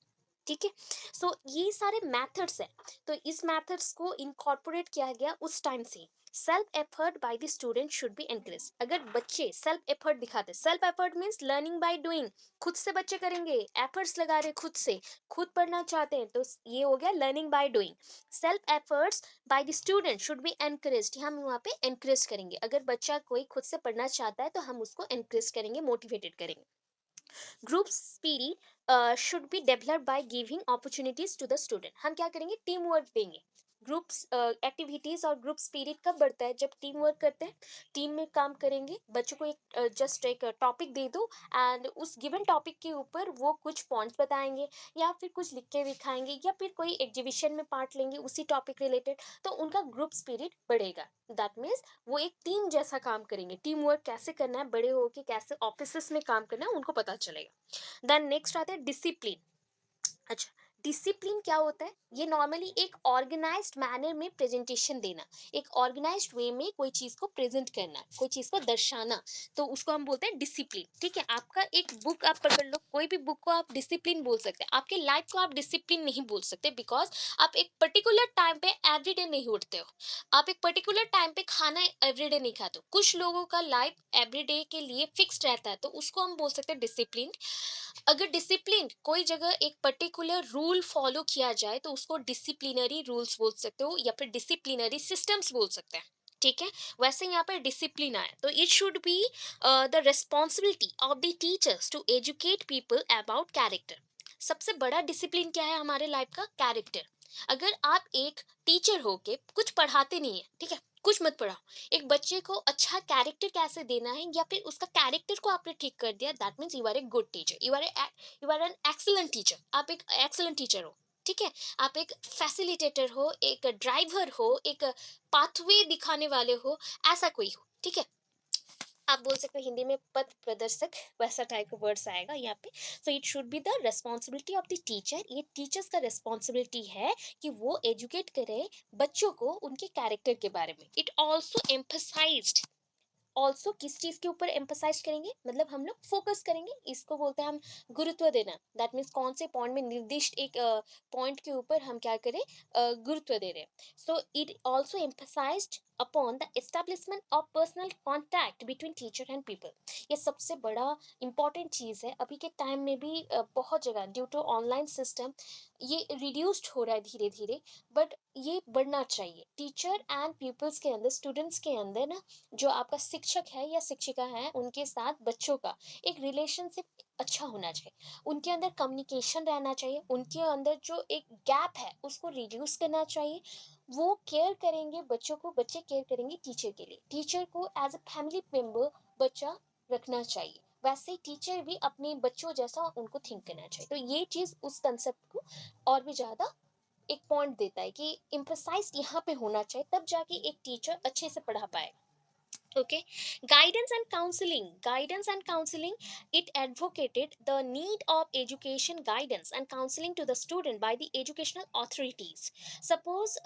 ठीक है, सो ये सारे मेथड्स हैं, तो इस मेथड्स को इनकॉर्पोरेट किया गया उस टाइम से। Self effort by the student should be encourage. अगर बच्चे सेल्फ एफर्ट दिखाते, self effort means learning by doing, खुद से बच्चे करेंगे, एफर्ट्स लगा रहे खुद से, खुद पढ़ना चाहते हैं, तो ये हो गया learning by doing. Self efforts by the student should be encourage, हम वहाँ पे एनकरेज करेंगे, अगर बच्चा कोई खुद से पढ़ना चाहता है तो हम उसको एनकरेज करेंगे, मोटिवेटेड करेंगे। Group spirit should be developed by giving opportunities to the student, हम क्या करेंगे, टीम वर्क देंगे। ग्रुप्स एक्टिविटीज और ग्रुप स्पिरिट कब बढ़ता है, जब टीम वर्क करते हैं, टीम में काम करेंगे, बच्चों को एक जस्ट एक टॉपिक दे दो, एंड उस गिवन टॉपिक के ऊपर वो कुछ पॉइंट्स बताएंगे, या फिर कुछ लिख के दिखाएंगे, या फिर कोई एग्जीबिशन में पार्ट लेंगे उसी टॉपिक रिलेटेड, तो उनका ग्रुप स्पिरिट बढ़ेगा। दैट मीन्स वो एक टीम जैसा काम करेंगे, टीम वर्क कैसे करना है, बड़े होके कैसे ऑफिस में काम करना है उनको पता चलेगा। देन नेक्स्ट आता है डिसिप्लिन। अच्छा, डिसिप्लिन क्या होता है, ये नॉर्मली एक ऑर्गेनाइज्ड मैनर में प्रेजेंटेशन देना, एक ऑर्गेनाइज्ड वे में कोई चीज को प्रेजेंट करना, कोई चीज को दर्शाना, तो उसको हम बोलते हैं डिसिप्लिन। ठीक है, आपका एक बुक आप पकड़ लो, कोई भी बुक को आप डिसिप्लिन बोल सकते हैं, आपके लाइफ को आप डिसिप्लिन नहीं बोल सकते, बिकॉज आप एक पर्टिकुलर टाइम पे एवरीडे नहीं उठते हो, आप एक पर्टिकुलर टाइम पे खाना एवरीडे नहीं खाते हो, कुछ लोगों का लाइफ एवरीडे के लिए फिक्स्ड रहता है, तो उसको हम बोल सकते हैं डिसिप्लिन। अगर डिसिप्लिन कोई जगह एक पर्टिकुलर रूल फॉलो किया जाए तो उसको डिसिप्लिनरी रूल्स बोल सकते हो, या फिर डिसिप्लिनरी सिस्टम्स बोल सकते हैं। ठीक है, वैसे यहाँ पर डिसिप्लिन आया तो it should be the responsibility of the teachers to educate people about character. सबसे बड़ा डिसिप्लिन क्या है हमारे लाइफ का, कैरेक्टर। अगर आप एक टीचर हो के कुछ पढ़ाते नहीं है, ठीक है, कुछ मत पढ़ाओ, एक बच्चे को अच्छा कैरेक्टर कैसे देना है, या फिर उसका कैरेक्टर को आपने ठीक कर दिया, that means you are a good teacher, you are an excellent teacher, आप एक एक्सीलेंट टीचर हो। ठीक है, आप एक फैसिलिटेटर हो, एक ड्राइवर हो, एक पाथवे दिखाने वाले हो, ऐसा कोई हो। ठीक है, आप बोल सकते हो हिंदी में पथ प्रदर्शक, वैसा टाइप का वर्ड्स आएगा यहाँ पे। So it should be the responsibility of the teacher, ये टीचर्स का रेस्पॉन्सिबिलिटी है कि वो एजुकेट करे बच्चों को उनके कैरेक्टर के बारे में। इट ऑल्सो एम्फसाइज्ड, ऑल्सो किस चीज के ऊपर एम्फसाइज करेंगे, मतलब हम लोग फोकस करेंगे, इसको बोलते हैं हम गुरुत्व देना, दैट मीन्स कौन से पॉइंट में निर्दिष्ट एक पॉइंट के ऊपर हम क्या करें, गुरुत्व दे रहे हैं। So it also emphasised upon the establishment of personal contact between teacher and people. ये सबसे बड़ा इंपॉर्टेंट चीज़ है, अभी के टाइम में भी बहुत जगह ड्यू टू ऑनलाइन सिस्टम ये रिड्यूस्ड हो रहा है धीरे धीरे, बट ये बढ़ना चाहिए टीचर एंड पीपल्स के अंदर, स्टूडेंट्स के अंदर ना, जो आपका शिक्षक है या शिक्षिका है उनके साथ बच्चों का एक रिलेशनशिप अच्छा होना चाहिए, उनके अंदर कम्युनिकेशन रहना चाहिए, उनके अंदर जो एक गैप है उसको रिड्यूस करना चाहिए। वो केयर करेंगे बच्चों को, बच्चे केयर करेंगे टीचर के लिए, टीचर को एज अ फैमिली मेंबर बच्चा रखना चाहिए, वैसे ही टीचर भी अपने बच्चों जैसा उनको थिंक करना चाहिए। तो ये चीज़ उस कंसेप्ट को और भी ज़्यादा एक पॉइंट देता है कि एम्फसाइज़ यहाँ पे होना चाहिए, तब जाके एक टीचर अच्छे से पढ़ा पाएगा। Okay, guidance and counseling, it advocated the need of education guidance and counseling to the student by the educational authorities. Suppose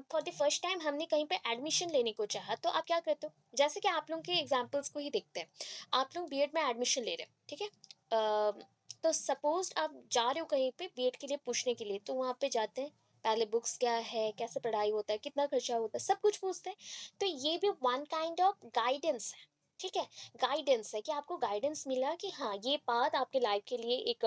for the first time हमने कहीं पे एडमिशन लेने को चाहा, तो आप क्या करते हो? जैसे कि आप लोगों के एग्जांपल्स को ही देखते हैं। आप लोग बीएड में एडमिशन ले रहे हो, ठीक है? तो सपोज आप जा रहे हो कहीं पे बीएड के लिए पूछने के लिए, तो वहाँ पे जाते हैं, पहले बुक्स क्या है, कैसे पढ़ाई होता है, कितना खर्चा होता है, सब कुछ पूछते हैं। तो ये भी वन काइंड ऑफ गाइडेंस है, ठीक है? गाइडेंस है कि आपको गाइडेंस मिला कि हाँ, ये बात आपके लाइफ के लिए एक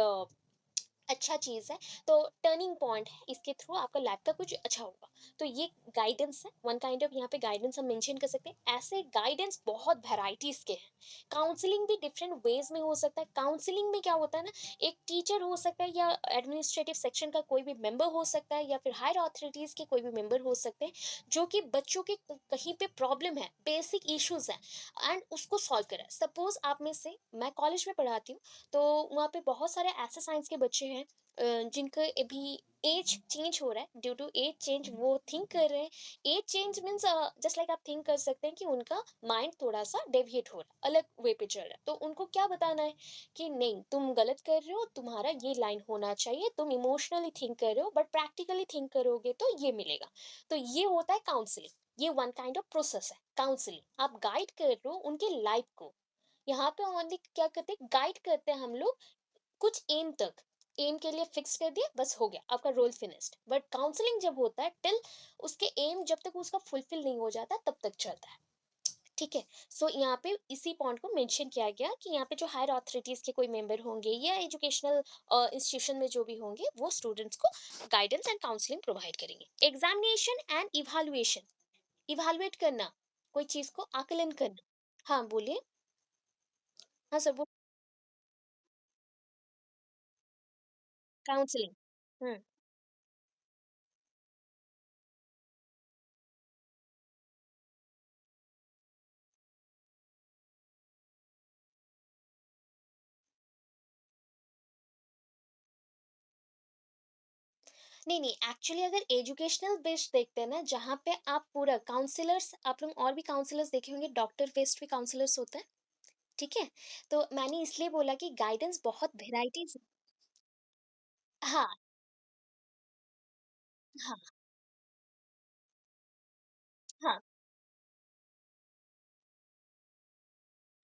अच्छा चीज़ है, तो टर्निंग पॉइंट है, इसके थ्रू आपका लाइफ का कुछ अच्छा होगा। तो ये गाइडेंस है, वन काइंड ऑफ यहाँ पे गाइडेंस हम मेंशन कर सकते हैं। ऐसे गाइडेंस बहुत वैराइटीज़ के हैं। काउंसलिंग भी डिफरेंट वेज़ में हो सकता है। काउंसलिंग में क्या होता है ना, एक टीचर हो सकता है या एडमिनिस्ट्रेटिव सेक्शन का कोई भी मेंबर हो सकता है या फिर हायर अथॉरिटीज़ के कोई भी मेंबर हो सकते हैं, जो कि बच्चों के कहीं पे प्रॉब्लम है, बेसिक इश्यूज़ हैं एंड उसको सॉल्व करें। सपोज़ आप में से, मैं कॉलेज में पढ़ाती हूँ, तो वहाँ पे बहुत सारे ऐसे साइंस के बच्चे हैं जिनका अभी एज चेंज हो रहा है, ड्यू टू एज चेंज वो थिंक कर रहे हैं। Age change means just like आप थिंक कर सकते हैं कि उनका माइंड थोड़ा सा डेविएट हो रहा है, अलग वे पे चल रहा है। तो उनको क्या बताना है कि नहीं, तुम गलत कर रहे हो, तुम्हारा ये लाइन होना चाहिए, तुम इमोशनली थिंक कर रहे हो बट प्रैक्टिकली थिंक करोगे तो ये मिलेगा। तो ये होता है काउंसलिंग। ये वन काइंड ऑफ प्रोसेस है काउंसलिंग। आप गाइड कर रहे हो उनकी लाइफ को। यहाँ पे ओनली क्या करते हैं, गाइड करते हैं हम लोग कुछ एम तक। एम के लिए फिक्स कर दिया, बस हो गया, आपका रोल फिनिश्ड। बट काउंसलिंग जब होता है, टिल उसके एम जब तक उसका फुलफिल नहीं हो जाता तब तक चलता है, ठीक है? सो यहाँ पे इसी पॉइंट को मेंशन किया गया कि यहाँ पे जो हायर अथॉरिटीज के कोई मेंबर होंगे या एजुकेशनल इंस्टीट्यूशन में जो भी होंगे, वो स्टूडेंट्स को गाइडेंस एंड काउंसलिंग प्रोवाइड करेंगे। एग्जामिनेशन एंड इवालुएशन, इवालुएट करना, कोई चीज को आकलन करना। हाँ बोलिए। हाँ सर, वो काउंसलिंग। हम्म। नहीं, नहीं, एक्चुअली अगर एजुकेशनल बेस्ड देखते हैं ना, जहाँ पे आप पूरा काउंसलर्स, आप लोग और भी काउंसलर्स देखे होंगे, डॉक्टर बेस्ड भी काउंसलर्स होते हैं, ठीक है? तो मैंने इसलिए बोला कि गाइडेंस बहुत वेराइटीज़। हाँ, हाँ, हाँ,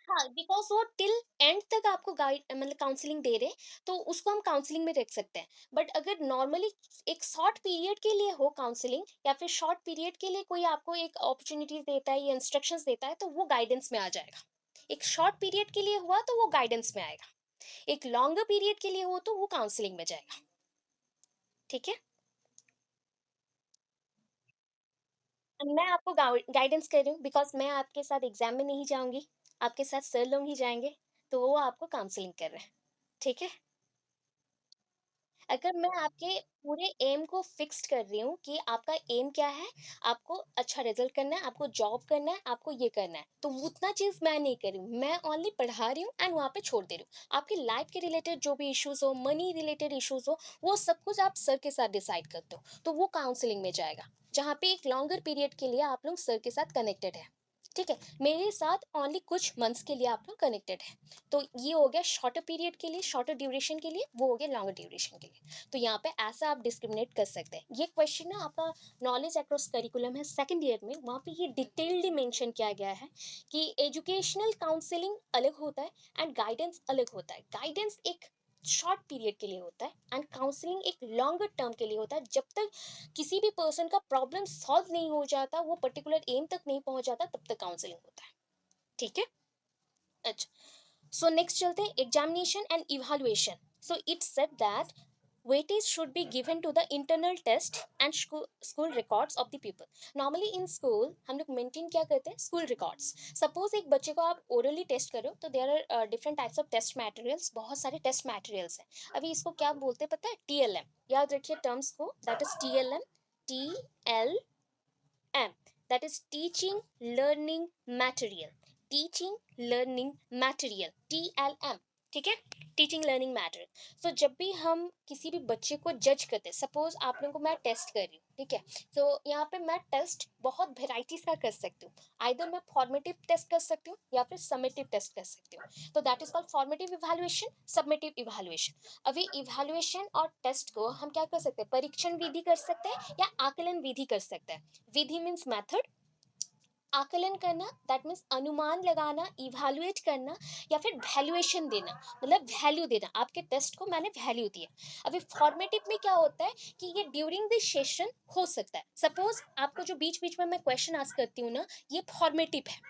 हाँ, बिकॉज़ वो टिल एंड तक आपको गाइड मतलब काउंसलिंग दे रहे हैं, तो उसको हम काउंसलिंग में रख सकते हैं। बट अगर नॉर्मली एक शॉर्ट पीरियड के लिए हो काउंसलिंग, या फिर शॉर्ट पीरियड के लिए कोई आपको एक अपॉर्च्युनिटीज़ देता है या इंस्ट्रक्शंस देता है, तो वो गाइडेंस में आ जाएगा। एक शॉर्ट पीरियड के लिए हुआ तो वो गाइडेंस में आएगा। एक लॉन्गर पीरियड के लिए हो तो वो काउंसलिंग में जाएगा, ठीक है? मैं आपको गाइडेंस कर रही हूँ बिकॉज़ मैं आपके साथ एग्ज़ाम में नहीं जाऊँगी, आपके साथ सर लोग ही जाएँगे, तो वो आपको काउंसलिंग कर रहे हैं, ठीक है? अगर मैं आपके पूरे एम को फिक्स्ड कर रही हूँ कि आपका एम क्या है, आपको अच्छा रिजल्ट करना है, आपको जॉब करना है, आपको ये करना है, तो उतना चीज़ मैं नहीं कर रही हूँ। मैं ओनली पढ़ा रही हूँ एंड वहाँ पे छोड़ दे रही हूँ। आपकी लाइफ के रिलेटेड जो भी इश्यूज़ हो, मनी रिलेटेड इश्यूज़ हो, वो सब कुछ आप सर के साथ डिसाइड करते हो, तो वो काउंसलिंग में जाएगा, जहाँ पे एक लॉन्गर पीरियड के लिए आप लोग सर के साथ कनेक्टेड है, ठीक है? मेरे साथ ओनली कुछ मंथ्स के लिए आप लोग कनेक्टेड है। तो ये हो गया शॉर्टर पीरियड के लिए, शॉर्टर ड्यूरेशन के लिए, वो हो गया लॉन्गर ड्यूरेशन के लिए। तो यहाँ पे ऐसा आप डिस्क्रिमिनेट कर सकते हैं। ये क्वेश्चन ना आपका नॉलेज अक्रॉस करिकुलम है सेकंड ईयर में, वहाँ पे ये डिटेल्डली मेंशन किया गया है कि एजुकेशनल काउंसलिंग अलग होता है एंड गाइडेंस अलग होता है। गाइडेंस एक शॉर्ट पीरियड के लिए होता है एंड काउंसलिंग एक लॉन्गर टर्म के लिए होता है। जब तक किसी भी पर्सन का प्रॉब्लम सॉल्व नहीं हो जाता, वो पर्टिकुलर एम तक नहीं पहुंच जाता, तब तक काउंसलिंग होता है, ठीक है? अच्छा, सो नेक्स्ट चलते हैं examination and evaluation. So it said that weightage should be given to the internal test and school records of the people. Normally in school हम लोग मेंटेन क्या करते हैं, स्कूल रिकॉर्ड्स। सपोज एक बच्चे को आप ओरली टेस्ट करो, तो there are different types of test materials, बहुत सारे टेस्ट मटेरियल्स हैं। अभी इसको क्या बोलते हैं पता है? टीएलएम। याद रखिए टर्म्स को, that is TLM. TL M, that is teaching learning material। Teaching learning material, TLM, ठीक है, टीचिंग लर्निंग मैटर। सो जब भी हम किसी भी बच्चे को जज करते हैं, सपोज आप लोगों को मैं टेस्ट कर रही हूँ, ठीक है, तो यहाँ पे मैं टेस्ट बहुत वेराइटीज का कर सकती हूँ। आइदर मैं फॉर्मेटिव टेस्ट कर सकती हूँ या फिर समेटिव टेस्ट कर सकती हूँ। तो that is called formative evaluation, submissive evaluation. अभी इवैल्यूएशन और टेस्ट को हम क्या कर सकते हैं, परीक्षण विधि कर सकते हैं या आकलन विधि कर सकते हैं। विधि मीन्स मेथड, आकलन करना दैट मीन्स अनुमान लगाना, इवैल्यूएट करना, या फिर वैल्यूएशन देना, मतलब वैल्यू देना, आपके टेस्ट को मैंने वैल्यू दिया। अभी फॉर्मेटिव में क्या होता है कि ये ड्यूरिंग द सेशन हो सकता है। सपोज आपको जो बीच बीच में मैं क्वेश्चन आस्क करती हूँ ना, ये फॉर्मेटिव है।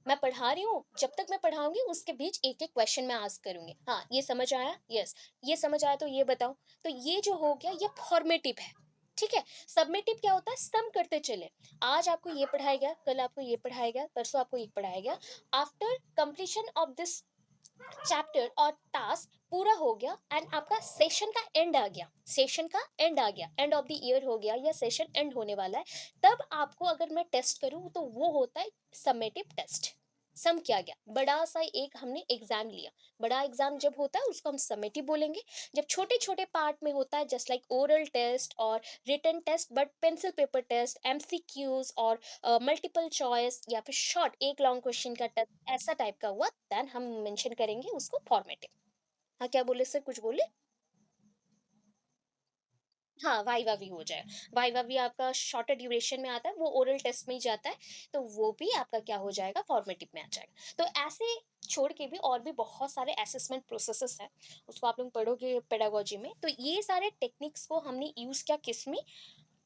मैं पढ़ा रही हूँ, जब तक मैं पढ़ाऊंगी उसके बीच एक एक क्वेश्चन मैं आस्क करूंगी, हाँ ये समझ आया, यस, ये समझ आया तो ये बताओ। तो ये जो हो गया ये फॉर्मेटिव है, ठीक है। सबमिटिव क्या होता है, सम करते चले, आज आपको ये पढ़ाया गया, कल आपको ये पढ़ाया गया, परसों आपको ये पढ़ाया गया। After completion of this chapter और टास्क पूरा हो गया एंड आपका सेशन का एंड आ गया, सेशन का एंड आ गया, एंड ऑफ द ईयर हो गया या सेशन एंड होने वाला है, तब आपको अगर मैं टेस्ट करूं तो वो होता है समेटिव टेस्ट। सम किया गया, बड़ा सा एक हमने एग्जाम लिया, बड़ा एग्जाम जब होता है उसको हम समेटिव बोलेंगे। जब छोटे छोटे पार्ट में होता है, जस्ट लाइक ओरल टेस्ट और written test, but pencil paper test, MCQs और मल्टीपल चॉइस या फिर शॉर्ट एक लॉन्ग क्वेश्चन का टेस्ट, ऐसा टाइप का हुआ, देन हम मेंशन करेंगे उसको फॉर्मेटिव। हाँ क्या बोले सर, कुछ बोले? हाँ, वाइवा भी हो जाए। वाइवा भी आपका शॉर्टर ड्यूरेशन में आता है, वो ओरल टेस्ट में ही जाता है, तो वो भी आपका क्या हो जाएगा, फॉर्मेटिव में आ जाएगा। तो ऐसे छोड़ के भी और भी बहुत सारे असेसमेंट प्रोसेसेस हैं, उसको आप लोग पढ़ोगे पेडागोजी में। तो ये सारे टेक्निक्स को हमने यूज किया किस में,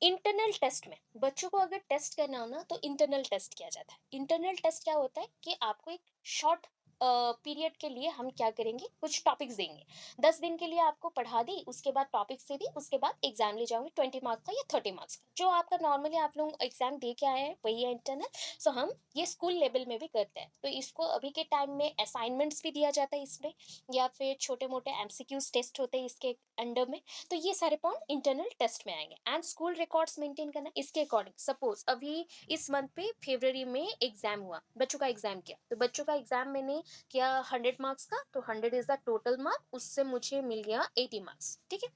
इंटरनल टेस्ट में। बच्चों को अगर टेस्ट करना हो ना तो इंटरनल टेस्ट किया जाता है। इंटरनल टेस्ट क्या होता है कि आपको एक शॉर्ट पीरियड के लिए हम क्या करेंगे, कुछ टॉपिक्स देंगे, 10 दिन के लिए आपको पढ़ा दी, उसके बाद टॉपिक्स दे दी, उसके बाद एग्जाम ले जाओगे 20 मार्क्स का या 30 मार्क्स का, जो आपका नॉर्मली आप लोग एग्जाम दे के आए हैं वही है इंटरनल। सो हम ये स्कूल लेवल में भी करते हैं, तो इसको अभी के टाइम में असाइनमेंट्स भी दिया जाता है इसमें, या फिर छोटे मोटे MCQs टेस्ट होते हैं इसके अंडर में। तो ये सारे पॉइंट इंटरनल टेस्ट में आएंगे। एंड स्कूल रिकॉर्ड्स मेंटेन करना इसके अकॉर्डिंग, सपोज अभी इस मंथ पे फरवरी में एग्जाम हुआ, बच्चों का एग्जाम किया, तो बच्चों का एग्जाम मैंने किया 100 मार्क्स का, तो 100 इज द टोटल मार्क, उससे मुझे मिल गया 80 मार्क्स, ठीक है।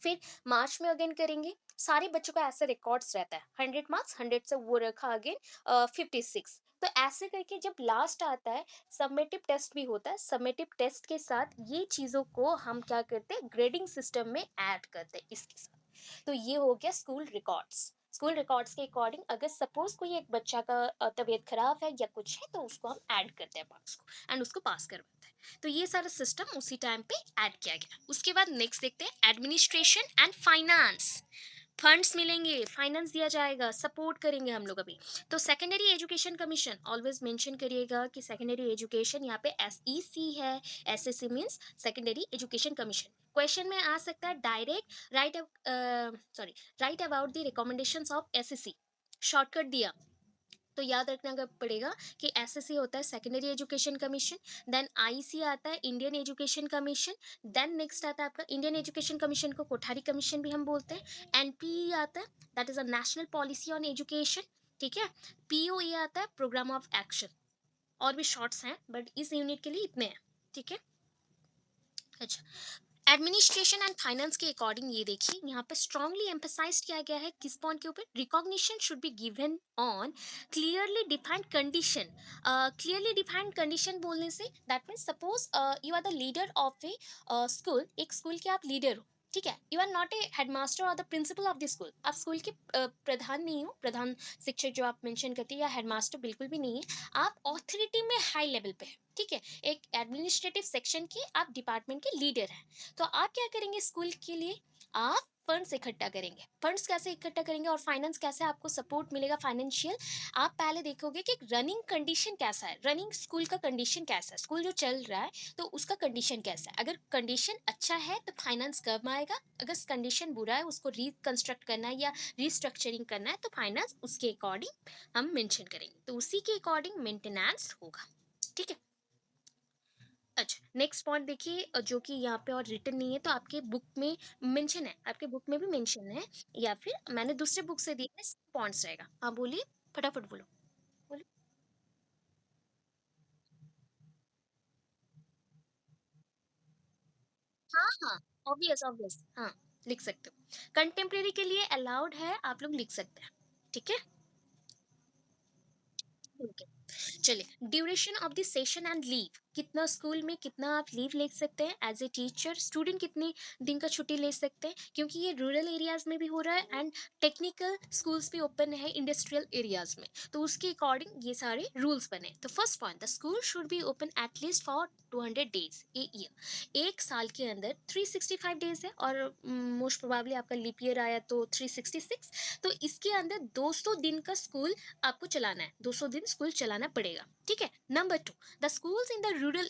फिर मार्च में अगेन करेंगे, सारे बच्चों का ऐसे रिकॉर्ड्स रहता है, 100 मार्क्स, 100 से वो रखा अगेन 56। तो ऐसे करके जब लास्ट आता है, सबमिटिव टेस्ट भी होता है, सबमिटिव टेस्ट के साथ ये चीज़ों को हम क्या करते हैं, ग्रेडिंग सिस्टम में ऐड करते हैं इसके साथ। तो ये हो गया स्कूल रिकॉर्ड्स। स्कूल रिकॉर्ड्स के अकॉर्डिंग अगर सपोज कोई एक बच्चा का तबीयत खराब है या कुछ है, तो उसको हम ऐड करते हैं मार्क्स को एंड उसको पास करवाते हैं। तो ये सारा सिस्टम उसी टाइम पे ऐड किया गया। उसके बाद नेक्स्ट देखते हैं एडमिनिस्ट्रेशन एंड फाइनेंस। फंड्स मिलेंगे, फाइनेंस दिया जाएगा, सपोर्ट करेंगे हम लोग अभी। तो secondary education commission always mention करिएगा कि सेकेंडरी एजुकेशन यहाँ पे SEC है। SEC means secondary education commission. Question में आ सकता है direct, write about the recommendations of SEC, shortcut दिया, तो याद रखना पड़ेगा कि SSC होता है secondary education commission, then IC आता है Indian education commission, then next आता है आपका इंडियन एजुकेशन कमीशन को कोठारी कमीशन भी हम बोलते हैं। NPE आता है, that is a national policy on education, ठीक है। POE आता है प्रोग्राम ऑफ एक्शन। और भी शॉर्ट्स हैं बट इस यूनिट के लिए इतने हैं, ठीक है। अच्छा, एडमिनिस्ट्रेशन एंड फाइनेंस के अकॉर्डिंग ये देखिए यहाँ पे स्ट्रांगली एम्फेसाइज किया गया है किस पॉइंट के ऊपर, recognition should be given on clearly defined condition. Clearly defined condition बोलने से that means suppose you are the leader of a school, एक स्कूल के आप लीडर हो, ठीक है। You are not a headmaster और the principal of the school, आप स्कूल के प्रधान नहीं हो, प्रधान शिक्षक जो आप मेंशन करते हैं, या हेडमास्टर बिल्कुल भी नहीं है, आप ऑथोरिटी में हाई लेवल पे है, ठीक है। एक एडमिनिस्ट्रेटिव सेक्शन के आप डिपार्टमेंट के लीडर हैं। तो आप क्या करेंगे स्कूल के लिए, आप फंड्स इकट्ठा करेंगे। फंड्स कैसे इकट्ठा करेंगे और फाइनेंस कैसे आपको सपोर्ट मिलेगा फाइनेंशियल, आप पहले देखोगे कि रनिंग कंडीशन कैसा है, रनिंग स्कूल का कंडीशन कैसा है, स्कूल जो चल रहा है तो उसका कंडीशन कैसा है। अगर कंडीशन अच्छा है तो फाइनेंस कब आएगा, अगर कंडीशन बुरा है उसको रिकंस्ट्रक्ट करना है या रिस्ट्रक्चरिंग करना है तो फाइनेंस उसके अकॉर्डिंग हम मेंशन करेंगे, तो उसी के अकॉर्डिंग मेंटेनेंस होगा, ठीक है। अच्छा, नेक्स्ट पॉइंट देखिए जो कि यहाँ पे और रिटन नहीं है, तो आपके बुक में मेंशन है, आपके बुक में भी मेंशन है, या फिर मैंने दूसरे बुक से दिए हैं, पॉइंट्स रहेगा। हाँ बोलिए, फटाफट बोलो, बोलो। हाँ, हाँ, ऑब्वियस, ऑब्वियस, हाँ, लिख सकते हो। कंटेम्परेरी के लिए अलाउड है, आप लोग लिख सकते हैं, ठीक है? ठीक है। चलिए, duration of the session and leave, कितना स्कूल में कितना आप लीव ले सकते हैं एज ए टीचर, स्टूडेंट कितने दिन का छुट्टी ले सकते हैं, क्योंकि ये रूरल एरियाज में भी हो रहा है एंड टेक्निकल स्कूल्स भी ओपन है इंडस्ट्रियल एरियाज में, तो उसके अकॉर्डिंग ये सारे रूल्स बने। तो first point, the school should be open at least for 200 days a year, एक साल के अंदर 365 डेज है, और मोस्ट प्रोबेबली आपका लीप ईयर आया तो 366, तो इसके अंदर 200 दिन का स्कूल आपको चलाना है, 200 दिन स्कूल चलाना पड़ेगा, ठीक है। Number two, the schools in the rural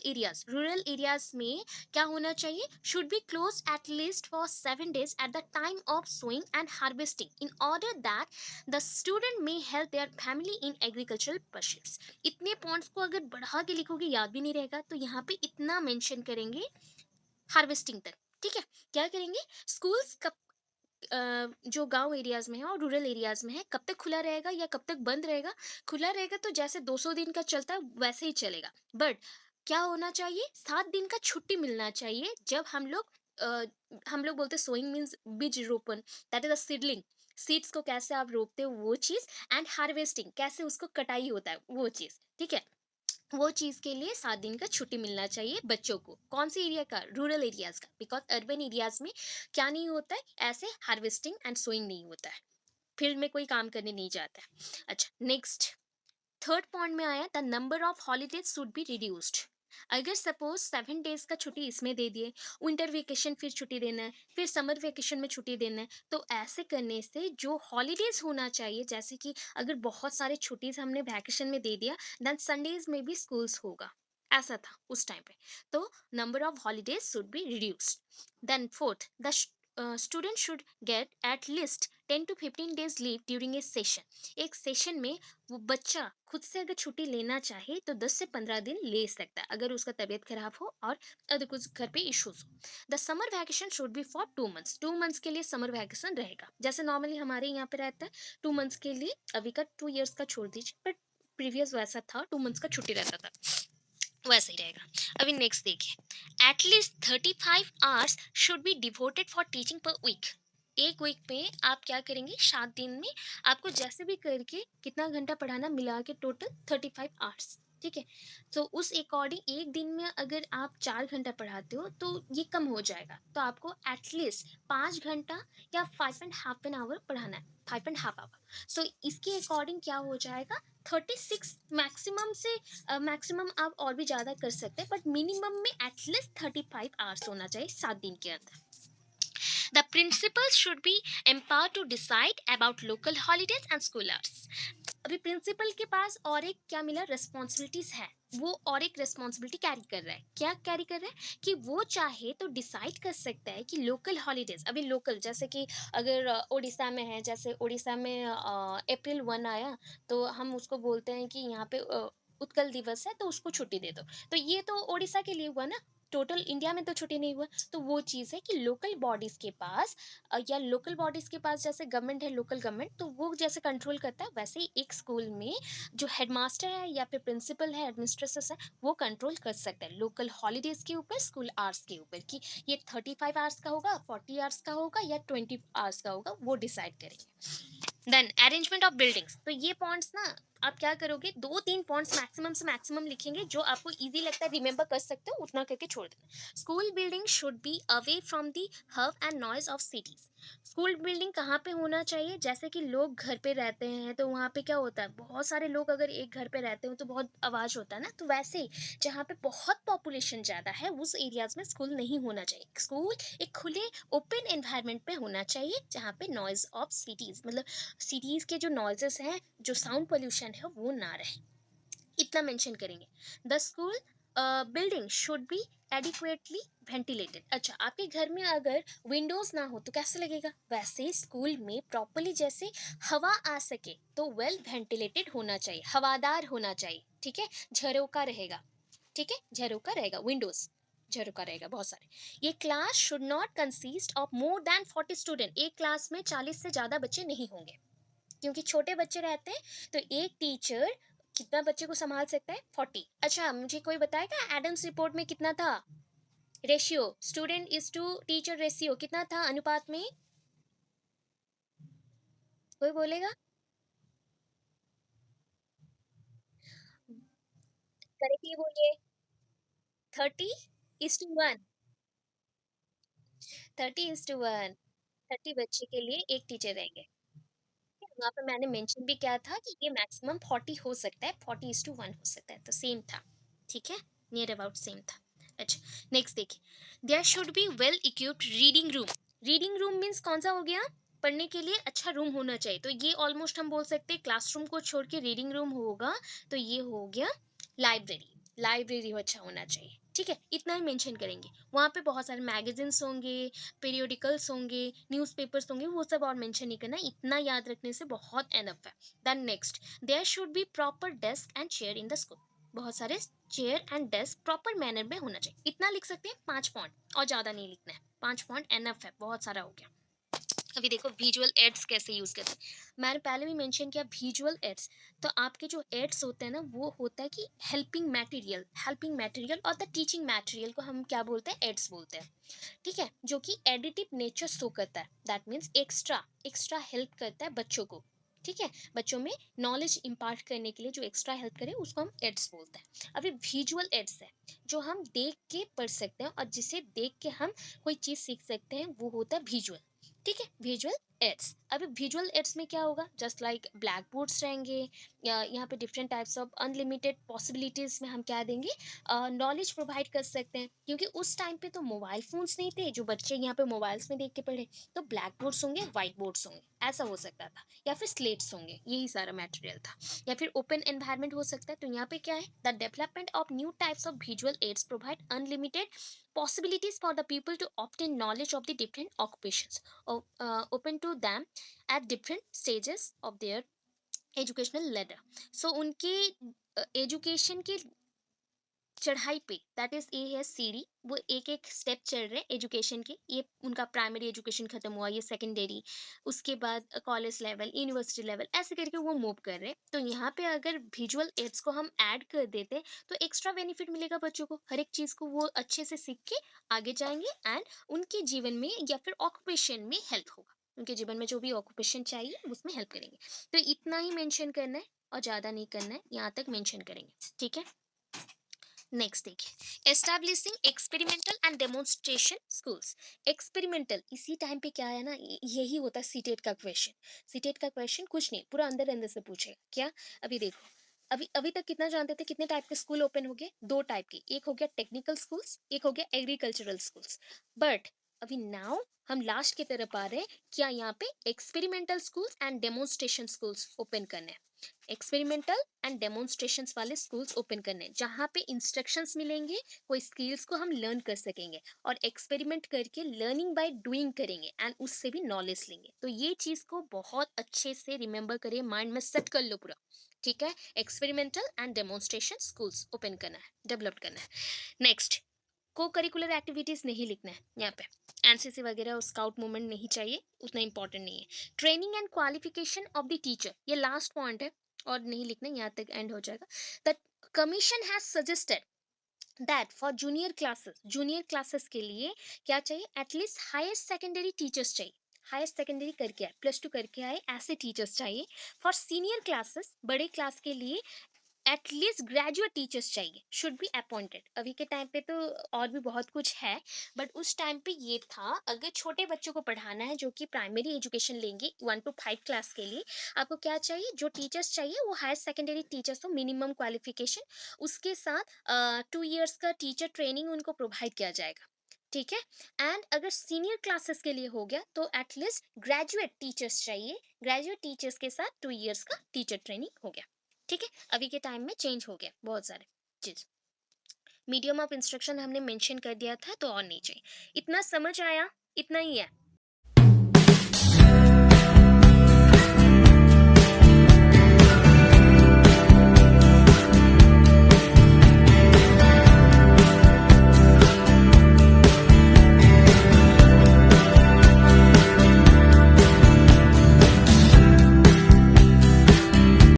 areas में क्या होना चाहिए, should be close at least for 7 days at the time of sowing and harvesting in order that the student may help their family in agricultural pursuits. इतने points को अगर बढ़ा के लिखोगे याद भी नहीं रहेगा, तो यहाँ पे इतना मेंशन करेंगे हार्वेस्टिंग तक, ठीक है। क्या करेंगे, स्कूल्स कब जो गांव एरियाज में है और रूरल एरियाज में है, कब तक खुला रहेगा या कब तक बंद रहेगा, खुला रहेगा तो जैसे 200 दिन का चलता है वैसे ही चलेगा, बट क्या होना चाहिए, 7 दिन का छुट्टी मिलना चाहिए, जब हम लोग बोलते सोइंग मीन्स बीज रोपन, that is a seedling, seeds को कैसे आप रोपते हो वो चीज, एंड हार्वेस्टिंग कैसे उसको कटाई होता है वो चीज, ठीक है। वो चीज के लिए 7 दिन का छुट्टी मिलना चाहिए बच्चों को, कौन सी एरिया का, रूरल एरियाज का, बिकॉज अर्बन एरियाज में क्या नहीं होता है, ऐसे हार्वेस्टिंग एंड सोइंग नहीं होता है, फील्ड में कोई काम करने नहीं जाता है। अच्छा, नेक्स्ट, थर्ड पॉइंट में आया, the number of holidays should be reduced. अगर सपोज 7 डेज का छुट्टी इसमें दे दिए, विंटर वेकेशन फिर छुट्टी देना है, फिर समर वेकेशन में छुट्टी देना है, तो ऐसे करने से जो हॉलीडेज होना चाहिए, जैसे कि अगर बहुत सारे छुट्टीज हमने वैकेशन में दे दिया, देन संडेज में भी स्कूल्स होगा, ऐसा था उस टाइम पे, तो number of holidays should be reduced. Then fourth, the student should get at least 10 to 15 days leave during a session. एक सेशन में वो बच्चा खुद से अगर छुट्टी लेना चाहे तो 10 से 15 दिन ले सकता है, अगर उसका तबीयत खराब हो और अगर कुछ घर पे इश्यूज हो। The summer vacation should be for 2 months, 2 months के लिए समर वैकेशन रहेगा, जैसे नॉर्मली हमारे यहाँ पे रहता है 2 मंथ्स के लिए, अभी का 2 इयर्स का छोड़ दीजिए, बट प्रीवियस वैसा था, 2 मंथ्स का छुट्टी रहता था, वैसे ही रहेगा। अभी नेक्स्ट देखिए, at least 35 hours should be devoted for teaching per week. एक वीक में आप क्या करेंगे, 7 दिन में आपको जैसे भी करके कितना घंटा पढ़ाना, मिला के टोटल 35 आवर्स, ठीक है। तो उस अकॉर्डिंग एक दिन में अगर आप 4 घंटा पढ़ाते हो तो ये कम हो जाएगा, तो आपको एटलीस्ट 5 घंटा या 5.5 एन आवर पढ़ाना है, 5.5 आवर। सो इसके अकॉर्डिंग क्या हो जाएगा, 36 मैक्सिमम से, मैक्सिमम आप और भी ज़्यादा कर सकते हैं, बट मिनिमम में एटलीस्ट 35 आवर्स होना चाहिए 7 दिन के अंदर। The principal should be empower to decide about local holidays and school hours. अभी प्रिंसिपल के पास और एक क्या मिला, रिस्पॉन्सिबिलिटीज है, वो और एक रिस्पॉन्सिबिलिटी कैरी कर रहा है, क्या कैरी कर रहा है कि वो चाहे तो डिसाइड कर सकता है कि लोकल हॉलीडेज, अभी लोकल जैसे कि अगर उड़ीसा में है, जैसे उड़ीसा में April 1 आया, तो हम उसको बोलते हैं कि यहाँ पे उत्कल दिवस है तो उसको छुट्टी दे दो, तो ये तो उड़ीसा के लिए हुआ ना, टोटल इंडिया में तो छुट्टी नहीं हुआ। तो वो चीज़ है कि लोकल बॉडीज के पास या लोकल बॉडीज के पास, जैसे गवर्नमेंट है, लोकल गवर्नमेंट, तो वो जैसे कंट्रोल करता है, वैसे ही एक स्कूल में जो हेडमास्टर है या फिर प्रिंसिपल है, एडमिनिस्ट्रेटर्स है, वो कंट्रोल कर सकता है लोकल हॉलीडेज के ऊपर, स्कूल आवर्स के ऊपर, कि ये 35 आवर्स का होगा, 40 आवर्स का होगा या 20 आवर्स का होगा, वो डिसाइड करेंगे। देन अरेंजमेंट ऑफ बिल्डिंग्स, तो ये पॉइंट्स ना आप क्या करोगे, 2-3 पॉइंट्स मैक्सिमम से मैक्सिमम लिखेंगे, जो आपको इजी लगता है, रिमेंबर कर सकते हो उतना करके छोड़ देना। School building should be away from the hub and noise of cities. School building कहाँ पे होना चाहिए, जैसे कि लोग घर पे रहते हैं तो वहाँ पे क्या होता है, बहुत सारे लोग अगर एक घर पे रहते हो तो बहुत आवाज़ होता है ना, तो वैसे ही जहाँ पे बहुत पॉपुलेशन ज़्यादा है उस एरियाज में स्कूल नहीं होना चाहिए। स्कूल एक खुले ओपन एनवायरनमेंट पे होना चाहिए, जहाँ पे नॉइज ऑफ सिटीज, मतलब सिटीज के जो नॉइजेस हैं, जो साउंड पोल्यूशन है, वो ना रहे, इतना मेंशन करेंगे। The school building should be adequately ventilated. अच्छा, आपके घर में अगर विंडोज ना हो तो कैसे लगेगा, वैसे स्कूल में प्रॉपरली जैसे हवा आ सके तो वेल वेंटिलेटेड होना चाहिए, हवादार होना चाहिए, ठीक है, झरोका रहेगा, ठीक है, झरोका रहेगा, विंडोज झरोका रहेगा बहुत सारे। ये class should not consist of more than 40 student, एक क्लास में 40 से ज़्यादा बच्चे नहीं होंगे, क्योंकि छोटे बच्चे रहते हैं, तो एक टीचर कितना बच्चे को संभाल सकता है, 40। अच्छा, मुझे कोई बताएगा एडम्स रिपोर्ट में कितना था, ratio, student is to teacher ratio कितना था अनुपात में? कोई बोलेगा? करेक्टली बोलिए। 30:1। 30:1। 30 बच्चे के लिए एक टीचर रहेंगे। वहां पे मैंने मेंशन भी किया था कि ये मैक्सिमम 40 हो सकता है, 40:1 हो सकता है, तो सेम था। ठीक है, नियर अबाउट सेम था। अच्छा, नेक्स्ट देखिए, there should be well equipped reading room. Reading room means कौन सा हो गया? पढ़ने के लिए अच्छा रूम होना चाहिए, तो ये ऑलमोस्ट हम बोल सकते हैं क्लासरूम को छोड़ के रीडिंग रूम होगा, तो ये हो गया लाइब्रेरी। लाइब्रेरी अच्छा होना चाहिए, ठीक है, इतना ही मेंशन करेंगे। वहाँ पे बहुत सारे मैगजीन्स होंगे, पीरियोडिकल्स होंगे, न्यूज़पेपर्स होंगे, वो सब और मेंशन नहीं करना, इतना याद रखने से बहुत एनफ है। Then next, there should be proper desk and chair in the school. बहुत सारे chair and desk proper manner में होना चाहिए, इतना लिख सकते हैं, 5 पॉइंट, और ज़्यादा नहीं लिखना है, 5 पॉइंट एनफ है, बहुत सारा हो गया। अभी देखो विजुअल एड्स कैसे यूज करते हैं, मैंने पहले भी मेंशन किया विजुअल एड्स। तो आपके जो एड्स होते हैं ना, वो होता है कि हेल्पिंग मटेरियल, हेल्पिंग मटेरियल और द टीचिंग मटेरियल को हम क्या बोलते हैं? एड्स बोलते हैं। ठीक है, जो कि एडिटिव नेचर शो करता है, that means extra extra help करता है बच्चों को। ठीक है, बच्चों में नॉलेज इंपार्ट करने के लिए जो एक्स्ट्रा हेल्प करे उसको हम एड्स बोलते हैं। अभी विजुअल एड्स है, जो हम देख के पढ़ सकते हैं और जिसे देख के हम कोई चीज सीख सकते हैं, वो होता है विजुअल। ठीक है, विजुअल एड्स। अभी विजुअल एड्स में क्या होगा? जस्ट लाइक ब्लैक बोर्ड्स रहेंगे, या यहाँ पे different types of unlimited possibilities में हम क्या देंगे? नॉलेज प्रोवाइड कर सकते हैं, क्योंकि उस टाइम पे तो मोबाइल फोन्स नहीं थे जो बच्चे यहाँ पे मोबाइल्स में देख के पढ़े। तो ब्लैक बोर्ड्स होंगे, व्हाइट बोर्ड्स होंगे, ऐसा हो सकता था, या फिर स्लेट्स होंगे, यही सारा मटेरियल था। या फिर ओपन एनवायरनमेंट हो सकता है, तो यहाँ पे क्या है? The development of new types of visual aids provide unlimited possibilities for the people to obtain knowledge of the different occupations open to them at different stages of their educational ladder. So उनके education के चढ़ाई पे, that is a है सीढ़ी, वो एक एक step चढ़ रहे हैं एजुकेशन के। ये उनका प्राइमरी एजुकेशन खत्म हुआ, ये सेकेंडरी, उसके बाद कॉलेज लेवल, यूनिवर्सिटी लेवल, ऐसे करके वो मूव कर रहे हैं। तो यहाँ पे अगर विजुअल एड्स को हम ऐड कर देते तो एक्स्ट्रा बेनिफिट मिलेगा बच्चों को, हर एक चीज़ को वो अच्छे से सीख के आगे जाएंगे, एंड उनके जीवन में या फिर ऑक्यूपेशन में हेल्प होगा, उनके जीवन में जो भी ऑक्यूपेशन चाहिए उसमें हेल्प करेंगे। तो इतना ही मेंशन करना है और ज़्यादा नहीं करना है, यहाँ तक मेंशन करेंगे। ठीक है, नेक्स्ट देखिए, establishing experimental and demonstration schools. Experimental, इसी टाइम पे क्या है ना, यही होता है सीटेट का क्वेश्चन। सीटेट का क्वेश्चन कुछ नहीं, पूरा अंदर अंदर से पूछेगा क्या। अभी देखो, अभी अभी तक कितना जानते थे, कितने टाइप के स्कूल ओपन हो गए? 2 टाइप के, एक हो गया टेक्निकल स्कूल्स, एक हो गया एग्रीकल्चरल स्कूल्स। बट अभी नाउ हम लास्ट की तरफ आ रहे हैं, क्या यहाँ पे experimental schools and demonstration schools open करने हैं। एक्सपेरिमेंटल एंड डेमोन्स्ट्रेशंस वाले स्कूल्स ओपन करने हैं, जहाँ पे इंस्ट्रक्शंस मिलेंगे, कोई स्किल्स को हम लर्न कर सकेंगे, और एक्सपेरिमेंट करके लर्निंग बाय डूइंग करेंगे, एंड उससे भी नॉलेज लेंगे। तो ये चीज़ को बहुत अच्छे से रिमेंबर करिए, माइंड में सेट कर लो पूरा। ठीक है, experimental and demonstration schools open करना है, डेवलप करना है। नेक्स्ट, को करिकुलर एक्टिविटीज नहीं लिखना है यहाँ पे, एनसीसी वगैरह स्काउट मूवमेंट नहीं चाहिए, उतना इंपॉर्टेंट नहीं है। Training and qualification of the teacher, ये लास्ट पॉइंट है और नहीं लिखना, यहाँ तक एंड हो जाएगा। The commission has suggested that for junior classes के लिए क्या चाहिए? एटलीस्ट हायर सेकेंडरी टीचर्स चाहिए, हायर सेकेंडरी करके आए, +2 करके आए, ऐसे टीचर्स चाहिए। फॉर सीनियर क्लासेस, बड़े क्लास के लिए एटलीस्ट ग्रेजुएट टीचर्स चाहिए, शुड बी अपॉइंटेड। अभी के टाइम पे तो और भी बहुत कुछ है, बट उस टाइम पे ये था, अगर छोटे बच्चों को पढ़ाना है जो कि प्राइमरी एजुकेशन लेंगे 1 to 5 क्लास के लिए, आपको क्या चाहिए? जो टीचर्स चाहिए वो हायर सेकेंडरी टीचर्स हो, मिनिमम क्वालिफिकेशन, उसके साथ 2 years का टीचर ट्रेनिंग उनको प्रोवाइड किया जाएगा। ठीक है, एंड अगर सीनियर क्लासेस के लिए हो गया तो एटलीस्ट ग्रेजुएट टीचर्स चाहिए, ग्रेजुएट टीचर्स के साथ 2 years का टीचर ट्रेनिंग हो गया। ठीक है, अभी के टाइम में चेंज हो गया बहुत सारे चीज। मीडियम ऑफ इंस्ट्रक्शन हमने मेंशन कर दिया था, तो और नहीं चाहिए, इतना समझ आया, इतना ही है।